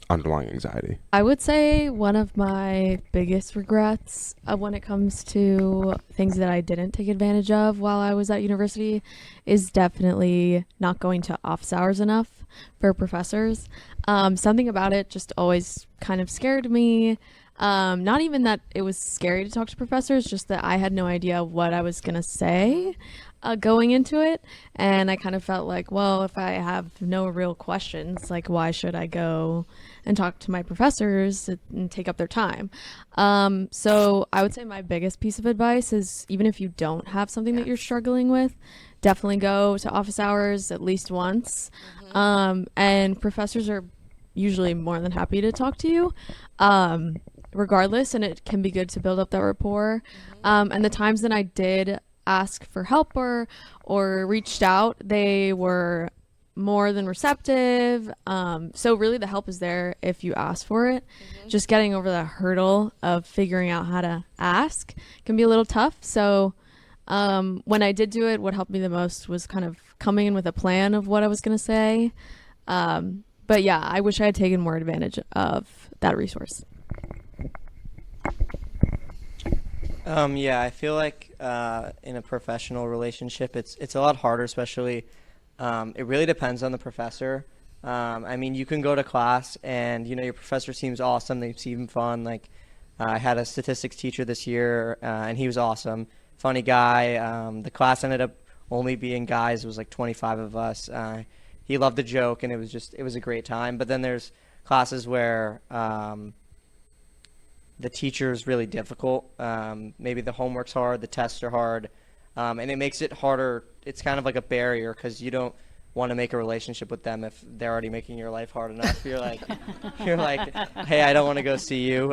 underlying anxiety. I would say one of my biggest regrets when it comes to things that I didn't take advantage of while I was at university is definitely not going to office hours enough for professors. Something about it just always kind of scared me. Not even that it was scary to talk to professors, just that I had no idea what I was going to say going into it. And I kind of felt like, well, if I have no real questions, like why should I go and talk to my professors and take up their time? So I would say my biggest piece of advice is even if you don't have something that you're struggling with, definitely go to office hours at least once. And professors are usually more than happy to talk to you. Regardless, and it can be good to build up that rapport. And the times that I did ask for help or reached out, they were more than receptive. So really the help is there if you ask for it. Just getting over that hurdle of figuring out how to ask can be a little tough. So when I did do it, what helped me the most was kind of coming in with a plan of what I was going to say. But yeah, I wish I had taken more advantage of that resource. Yeah, I feel like in a professional relationship, it's a lot harder, especially it really depends on the professor. I mean, you can go to class and your professor seems awesome, they seem fun. Like I had a statistics teacher this year, and he was awesome, funny guy. The class ended up only being guys. It was like 25 of us. He loved the joke, and it was a great time. But then there's classes where the teacher is really difficult. Maybe the homework's hard, the tests are hard, and it makes it harder. It's kind of like a barrier because you don't want to make a relationship with them if they're already making your life hard enough. You're like, hey, I don't want to go see you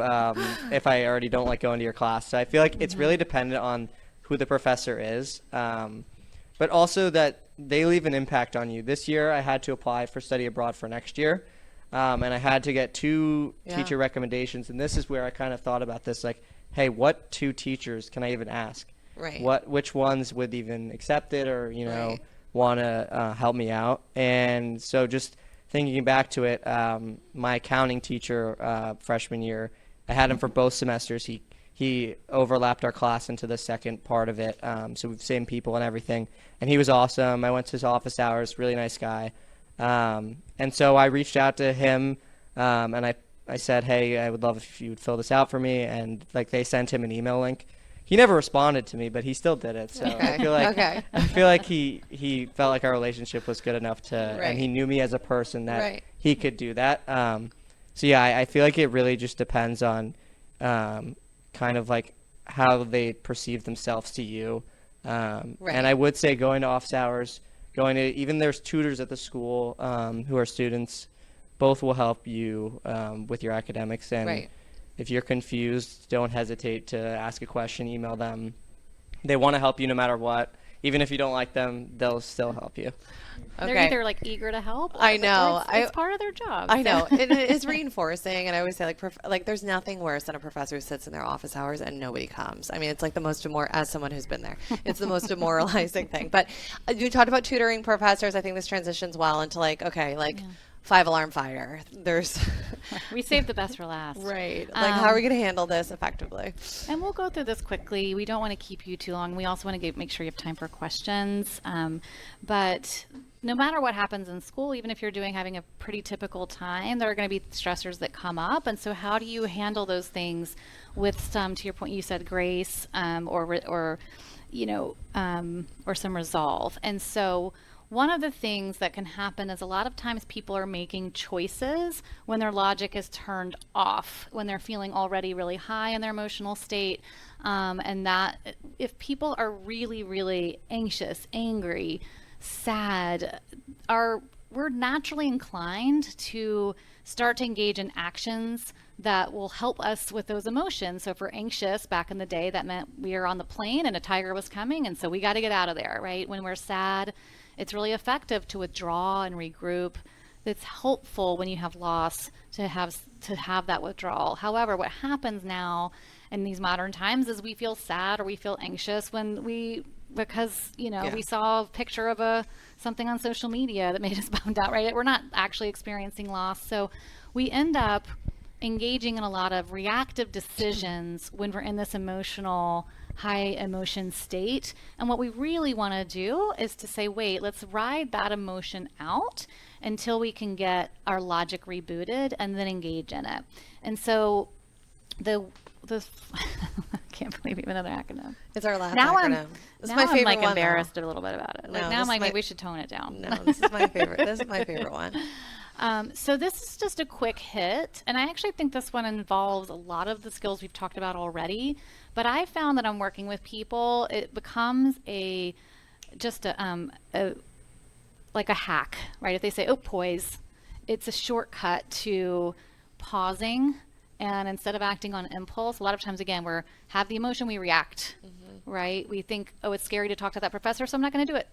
if I already don't like going to your class. So I feel like it's really dependent on who the professor is, but also that they leave an impact on you. This year, I had to apply for study abroad for next year. And I had to get 2 teacher recommendations. And this is where I kind of thought about this, like, hey, what 2 teachers can I even ask? Right. Which ones would even accept it or, want to help me out? And so just thinking back to it, my accounting teacher freshman year, I had him for both semesters. He overlapped our class into the second part of it. So we've same people and everything. And he was awesome. I went to his office hours, really nice guy. And so I reached out to him, and I said, hey, I would love if you would fill this out for me. And like they sent him an email link. He never responded to me, but he still did it. So I feel like he felt like our relationship was good enough and he knew me as a person that he could do that. So yeah, I feel like it really just depends on kind of like how they perceive themselves to you. And I would say going to office hours, even there's tutors at the school who are students, both will help you with your academics. And if you're confused, don't hesitate to ask a question, email them. They want to help you no matter what. Even if you don't like them, they'll still help you. They're either like eager to help. I know. It's part of their job. I know. It is reinforcing. And I always say like there's nothing worse than a professor who sits in their office hours and nobody comes. I mean, it's like the most as someone who's been there, it's the most demoralizing thing. But you talked about tutoring professors. I think this transitions well into like, 5-alarm fire. We saved the best for last. Right. Like, how are we going to handle this effectively? And we'll go through this quickly. We don't want to keep you too long. We also want to make sure you have time for questions. But no matter what happens in school, even if you're having a pretty typical time, there are going to be stressors that come up. And so how do you handle those things with some, to your point, you said grace or some resolve. And so one of the things that can happen is a lot of times people are making choices when their logic is turned off, when they're feeling already really high in their emotional state. And that if people are really, really anxious, angry, sad, our we're naturally inclined to start to engage in actions that will help us with those emotions. So if we're anxious, back in the day, that meant we were on the plane and a tiger was coming, and so we got to get out of there, right? When we're sad, it's really effective to withdraw and regroup. It's helpful when you have loss to have that withdrawal. However, what happens now in these modern times is we feel sad or we feel anxious because we saw a picture of something on social media that made us bummed out, right? We're not actually experiencing loss. So we end up engaging in a lot of reactive decisions when we're in this high emotion state. And what we really want to do is to say, wait, let's ride that emotion out until we can get our logic rebooted and then engage in it. And so the I can't believe even another acronym. It's our last now acronym. This is my favorite I'm one, embarrassed a little bit about it. No, now I'm maybe my- we should tone it down. No, this is my favorite. This is my favorite one. So this is just a quick hit, and I actually think this one involves a lot of the skills we've talked about already. But I found that I'm working with people, it becomes like a hack, right? If they say, "Oh, poise," it's a shortcut to pausing, and instead of acting on impulse, a lot of times, again, we have the emotion, we react, right? We think, "Oh, it's scary to talk to that professor, so I'm not going to do it."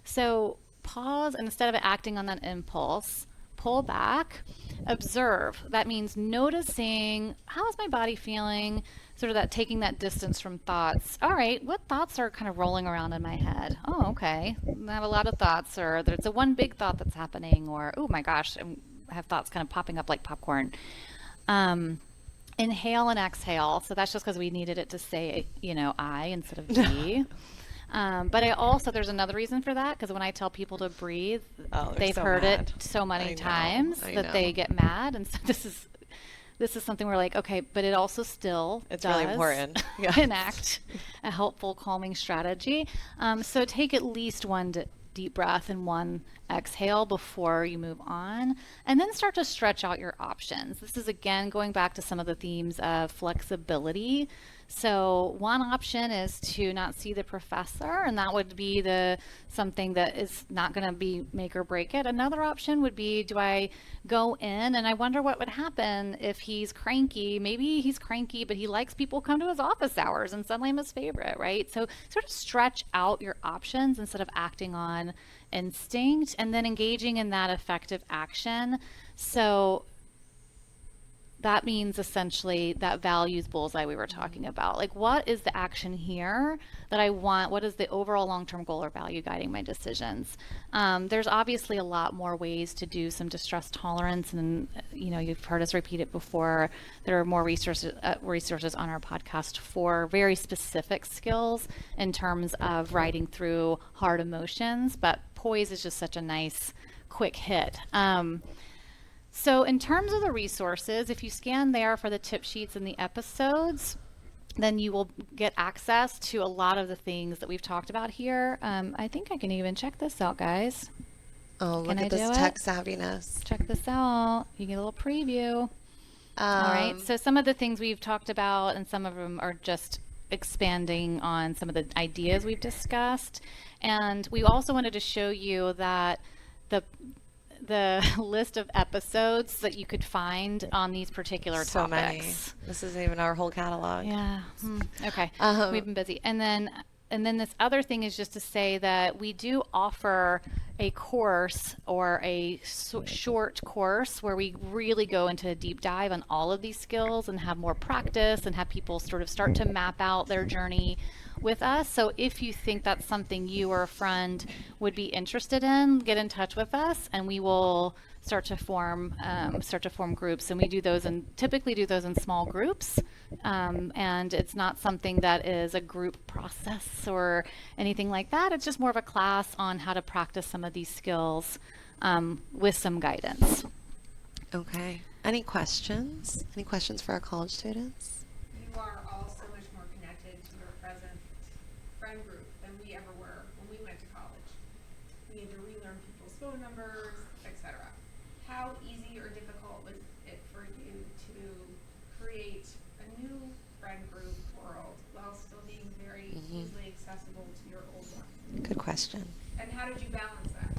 So pause, and instead of acting on that impulse, pull back, observe. That means noticing, how is my body feeling? Sort of that taking that distance from thoughts. All right, what thoughts are kind of rolling around in my head? Oh, okay. I have a lot of thoughts, or there's a one big thought that's happening, or, oh my gosh, I have thoughts kind of popping up like popcorn. Inhale and exhale. So that's just because we needed it to say, I instead of we. But there's another reason for that, because when I tell people to breathe, they've so heard mad. it so many I know, times I that know. they get mad. And so this is something we're like, okay, but it also still It's does really important. Yeah. enact a helpful calming strategy. So take at least one deep breath and one exhale before you move on, and then start to stretch out your options. This is again going back to some of the themes of flexibility. So one option is to not see the professor, and that would be something that is not going to be make or break it. Another option would be, do I go in and I wonder what would happen if he's cranky? Maybe he's cranky, but he likes people come to his office hours and suddenly I'm his favorite, right? So sort of stretch out your options instead of acting on instinct, and then engaging in that effective action. So that means essentially that values bullseye we were talking about. Like, what is the action here that I want? What is the overall long-term goal or value guiding my decisions? There's obviously a lot more ways to do some distress tolerance, and you've heard us repeat it before. There are more resources on our podcast for very specific skills in terms of riding through hard emotions. But poise is just such a nice, quick hit. So in terms of the resources, if you scan there for the tip sheets and the episodes, then you will get access to a lot of the things that we've talked about here. I think I can even check this out, guys. Oh, Can look I at this do it? tech savviness. Check this out. You get a little preview. All right. So some of the things we've talked about, and some of them are just expanding on some of the ideas we've discussed. And we also wanted to show you that the list of episodes that you could find on these particular So topics. many. This isn't even our whole catalog. Yeah. Okay. We've been busy. And then this other thing is just to say that we do offer a course, or a short course, where we really go into a deep dive on all of these skills and have more practice and have people sort of start to map out their journey with us. So if you think that's something you or a friend would be interested in, get in touch with us, and we will start to form groups. And we typically do those in small groups, and it's not something that is a group process or anything like that. It's just more of a class on how to practice some of these skills with some guidance. Okay. Any questions? Any questions for our college students? You are all so much more connected to your present friend group than we ever were when we went to college. We had to relearn people's phone numbers, etc. How easy or difficult was it for you to create a new friend group world while still being very easily accessible to your old one? Good question. And how did you balance that?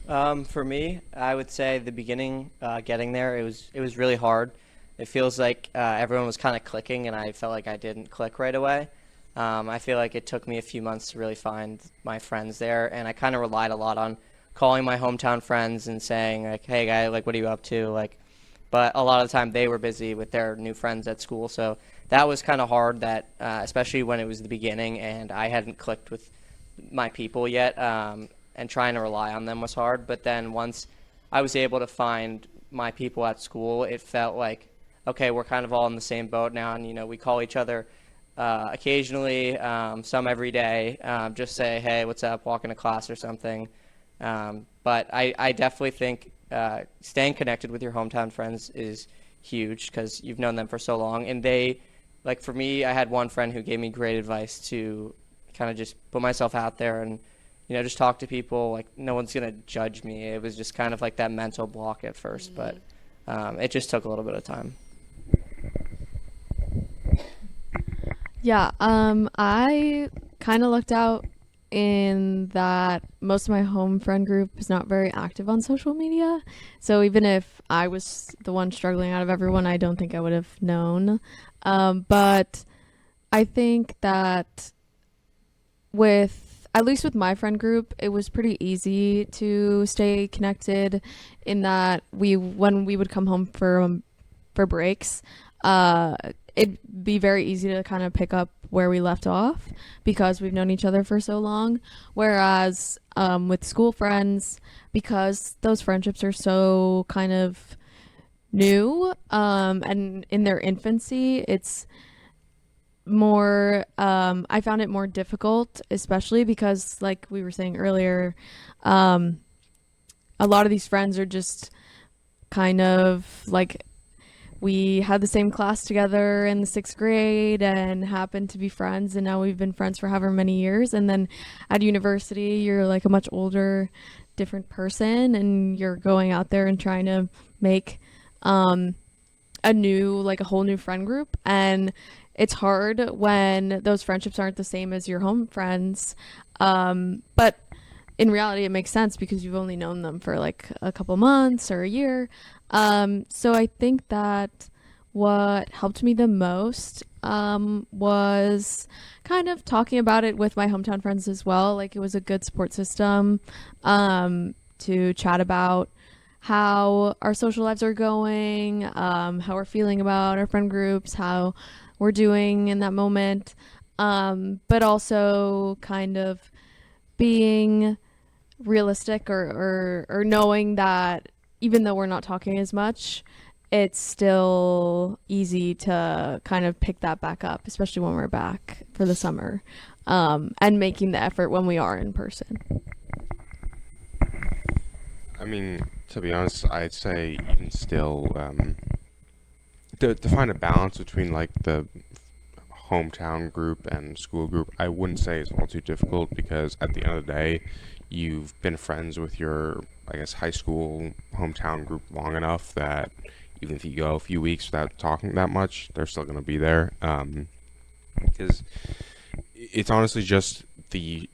For me, I would say the beginning, getting there, it was really hard. It feels like everyone was kind of clicking, and I felt like I didn't click right away. I feel like it took me a few months to really find my friends there, and I kind of relied a lot on calling my hometown friends and saying like, "Hey, guy, like, what are you up to?" Like, but a lot of the time they were busy with their new friends at school, so that was kind of hard. That especially when it was the beginning and I hadn't clicked with my people yet, and trying to rely on them was hard. But then once I was able to find my people at school, it felt like, okay, we're kind of all in the same boat now, and we call each other occasionally, some every day, just say, hey, what's up, walk into class or something. But I definitely think staying connected with your hometown friends is huge because you've known them for so long, and like for me, I had one friend who gave me great advice to kind of just put myself out there and just talk to people. Like, no one's gonna judge me. It was just kind of like that mental block at first, but it just took a little bit of time. Yeah, I kind of looked out in that most of my home friend group is not very active on social media. So even if I was the one struggling out of everyone, I don't think I would have known. But I think that at least with my friend group, it was pretty easy to stay connected in that when we would come home for breaks, it'd be very easy to kind of pick up where we left off because we've known each other for so long. Whereas with school friends, because those friendships are so kind of new and in their infancy, it's more I found it more difficult, especially because, like we were saying earlier, a lot of these friends are just kind of like, we had the same class together in the 6th grade and happened to be friends, and now we've been friends for however many years. And then at university, you're like a much older, different person, and you're going out there and trying to make a whole new friend group. And it's hard when those friendships aren't the same as your home friends. But in reality, it makes sense because you've only known them for like a couple months or a year. So I think that what helped me the most was kind of talking about it with my hometown friends as well. Like, it was a good support system to chat about how our social lives are going, how we're feeling about our friend groups, how we're doing in that moment, but also kind of being realistic or knowing that even though we're not talking as much, it's still easy to kind of pick that back up, especially when we're back for the summer, and making the effort when we are in person. I mean, to be honest, I'd say even still, to find a balance between like the hometown group and school group, I wouldn't say it's all too difficult because at the end of the day, you've been friends with your, I guess, high school hometown group long enough that even if you go a few weeks without talking that much, they're still going to be there. Because it's honestly just the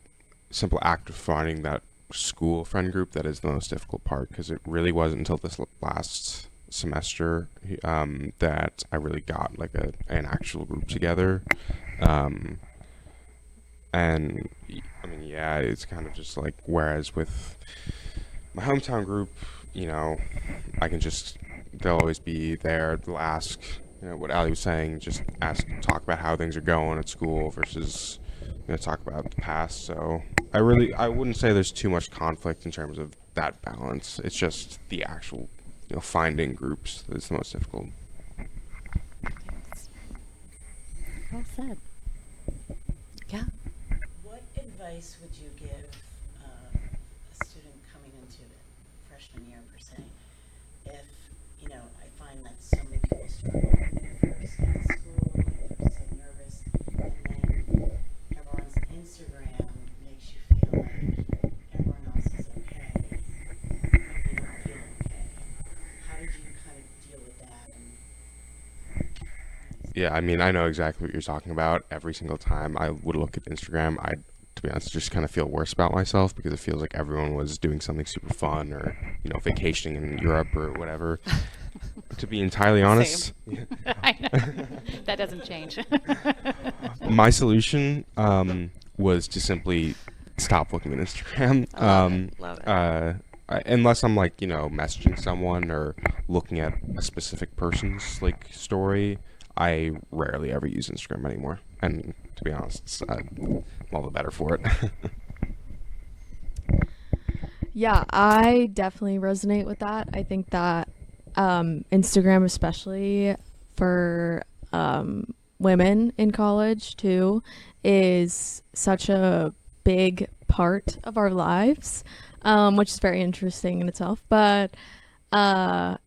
simple act of finding that school friend group that is the most difficult part, because it really wasn't until this last semester that I really got like an actual group together. And I mean, yeah, it's kind of just like, whereas with my hometown group, I can just, they'll always be there. They'll ask, what Ali was saying, just talk about how things are going at school versus, talk about the past. So I wouldn't say there's too much conflict in terms of that balance. It's just the actual, finding groups that's the most difficult. Well said. Yeah. What advice would you give a student coming into freshman year per se? If, I find that so many people struggle when they first get to school, they're so nervous, and then everyone's Instagram makes you feel like everyone else is okay, and you don't feel okay. How did you kind of deal with that? Yeah, I mean, I know exactly what you're talking about. Every single time I would look at Instagram, to be honest, just kind of feel worse about myself because it feels like everyone was doing something super fun or, vacationing in Europe or whatever. To be entirely honest, I know. That doesn't change. my solution was to simply stop looking at Instagram. Love it. Unless I'm messaging someone or looking at a specific person's story, I rarely ever use Instagram anymore. And to be honest, I'm all the better for it. Yeah, I definitely resonate with that. I think that Instagram, especially for women in college too, is such a big part of our lives, which is very interesting in itself. But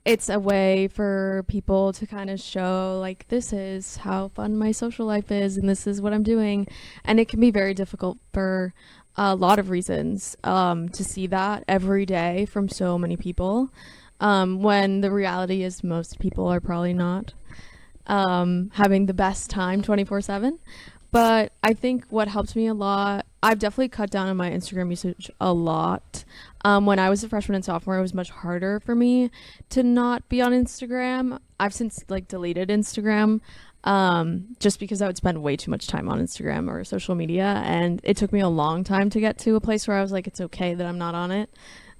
it's a way for people to kind of show this is how fun my social life is and this is what I'm doing. And it can be very difficult for a lot of reasons to see that every day from so many people, when the reality is most people are probably not having the best time 24/7. But I think what helped me a lot, I've definitely cut down on my Instagram usage a lot. When I was a freshman and sophomore, it was much harder for me to not be on Instagram. I've since deleted Instagram, just because I would spend way too much time on Instagram or social media, and it took me a long time to get to a place where I was like, it's okay that I'm not on it.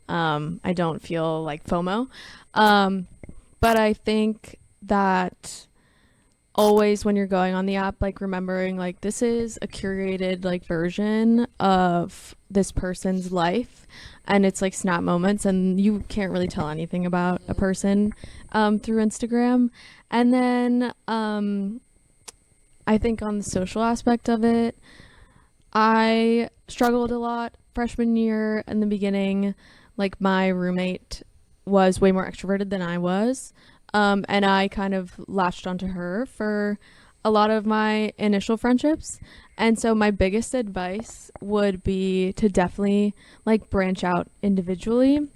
I don't feel like FOMO. But I think that always when you're going on the app, remembering this is a curated version of this person's life, and it's snap moments, and you can't really tell anything about a person through Instagram. And then I think on the social aspect of it, I struggled a lot freshman year in the beginning. My roommate was way more extroverted than I was. And I kind of latched onto her for a lot of my initial friendships. And so my biggest advice would be to definitely branch out individually.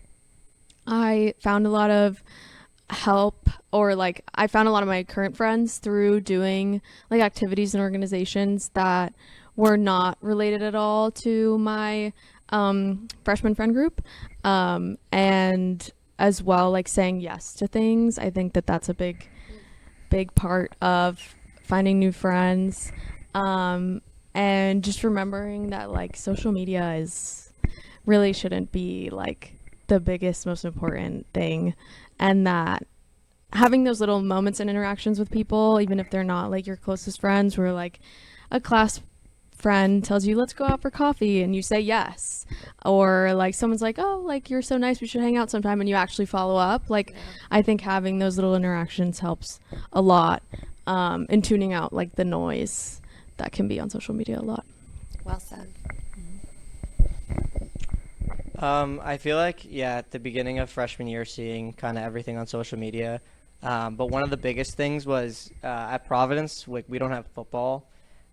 I found a lot of help, or I found a lot of my current friends through doing activities and organizations that were not related at all to my freshman friend group. And as well, saying yes to things. I think that that's a big part of finding new friends. And just remembering that social media really shouldn't be the biggest, most important thing. And that having those little moments and interactions with people, even if they're not your closest friends, where a class friend tells you, let's go out for coffee, and you say yes, or someone's oh, you're so nice, we should hang out sometime, and you actually follow up. I think having those little interactions helps a lot in tuning out the noise that can be on social media a lot. Well said. I feel at the beginning of freshman year, seeing kind of everything on social media, but one of the biggest things was at Providence, we don't have football.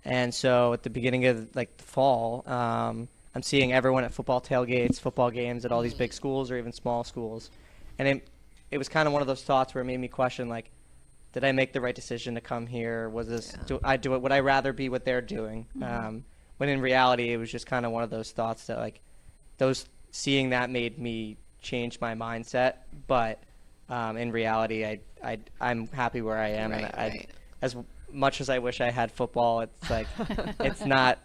And so at the beginning of the fall, I'm seeing everyone at football tailgates, football games at all these big schools or even small schools. And it was kind of one of those thoughts where it made me question, did I make the right decision to come here? Was this, would I rather be what they're doing? When in reality, it was just kind of one of those thoughts that seeing that made me change my mindset. But in reality, I'm happy where I am. Right. As much as I wish I had football, it's it's not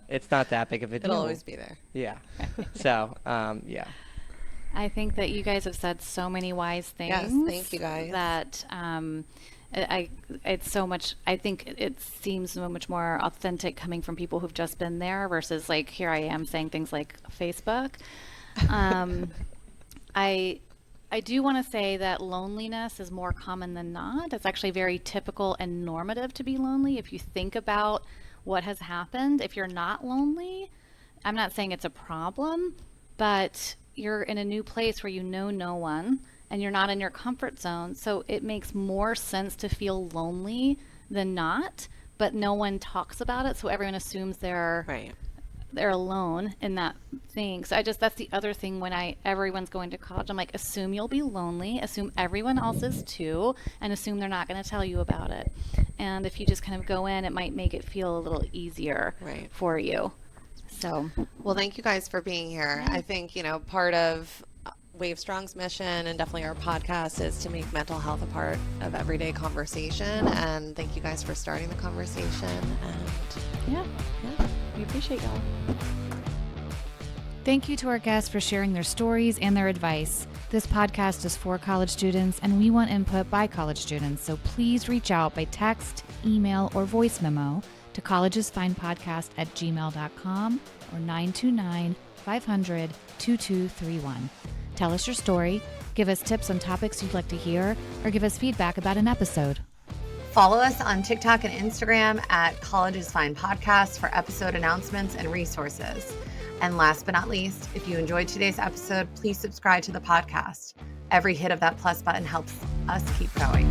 that big of a deal. It'll always be there. Yeah. So yeah. I think that you guys have said so many wise things. Yes, thank you guys. That it's so much. I think it seems so much more authentic coming from people who've just been there versus here I am saying things like Facebook. I do want to say that loneliness is more common than not. It's actually very typical and normative to be lonely. If you think about what has happened, if you're not lonely, I'm not saying it's a problem, but you're in a new place where you know no one and you're not in your comfort zone. So it makes more sense to feel lonely than not, but no one talks about it. So everyone assumes they're alone in that thing. So that's the other thing when everyone's going to college, I'm assume you'll be lonely, assume everyone else is too, and assume they're not going to tell you about it. And if you just kind of go in, it might make it feel a little easier for you. So Well, thank you guys for being here. I think, part of Wave Strong's mission and definitely our podcast is to make mental health a part of everyday conversation. And thank you guys for starting the conversation. And yeah, we appreciate y'all. Thank you to our guests for sharing their stories and their advice. This podcast is for college students, and we want input by college students. So please reach out by text, email, or voice memo to collegesfinepodcast@gmail.com or 929-500-2231. Tell us your story, give us tips on topics you'd like to hear, or give us feedback about an episode. follow us on TikTok and Instagram at College is Fine Podcast for episode announcements and resources. And last but not least, if you enjoyed today's episode, please subscribe to the podcast. Every hit of that plus button helps us keep going.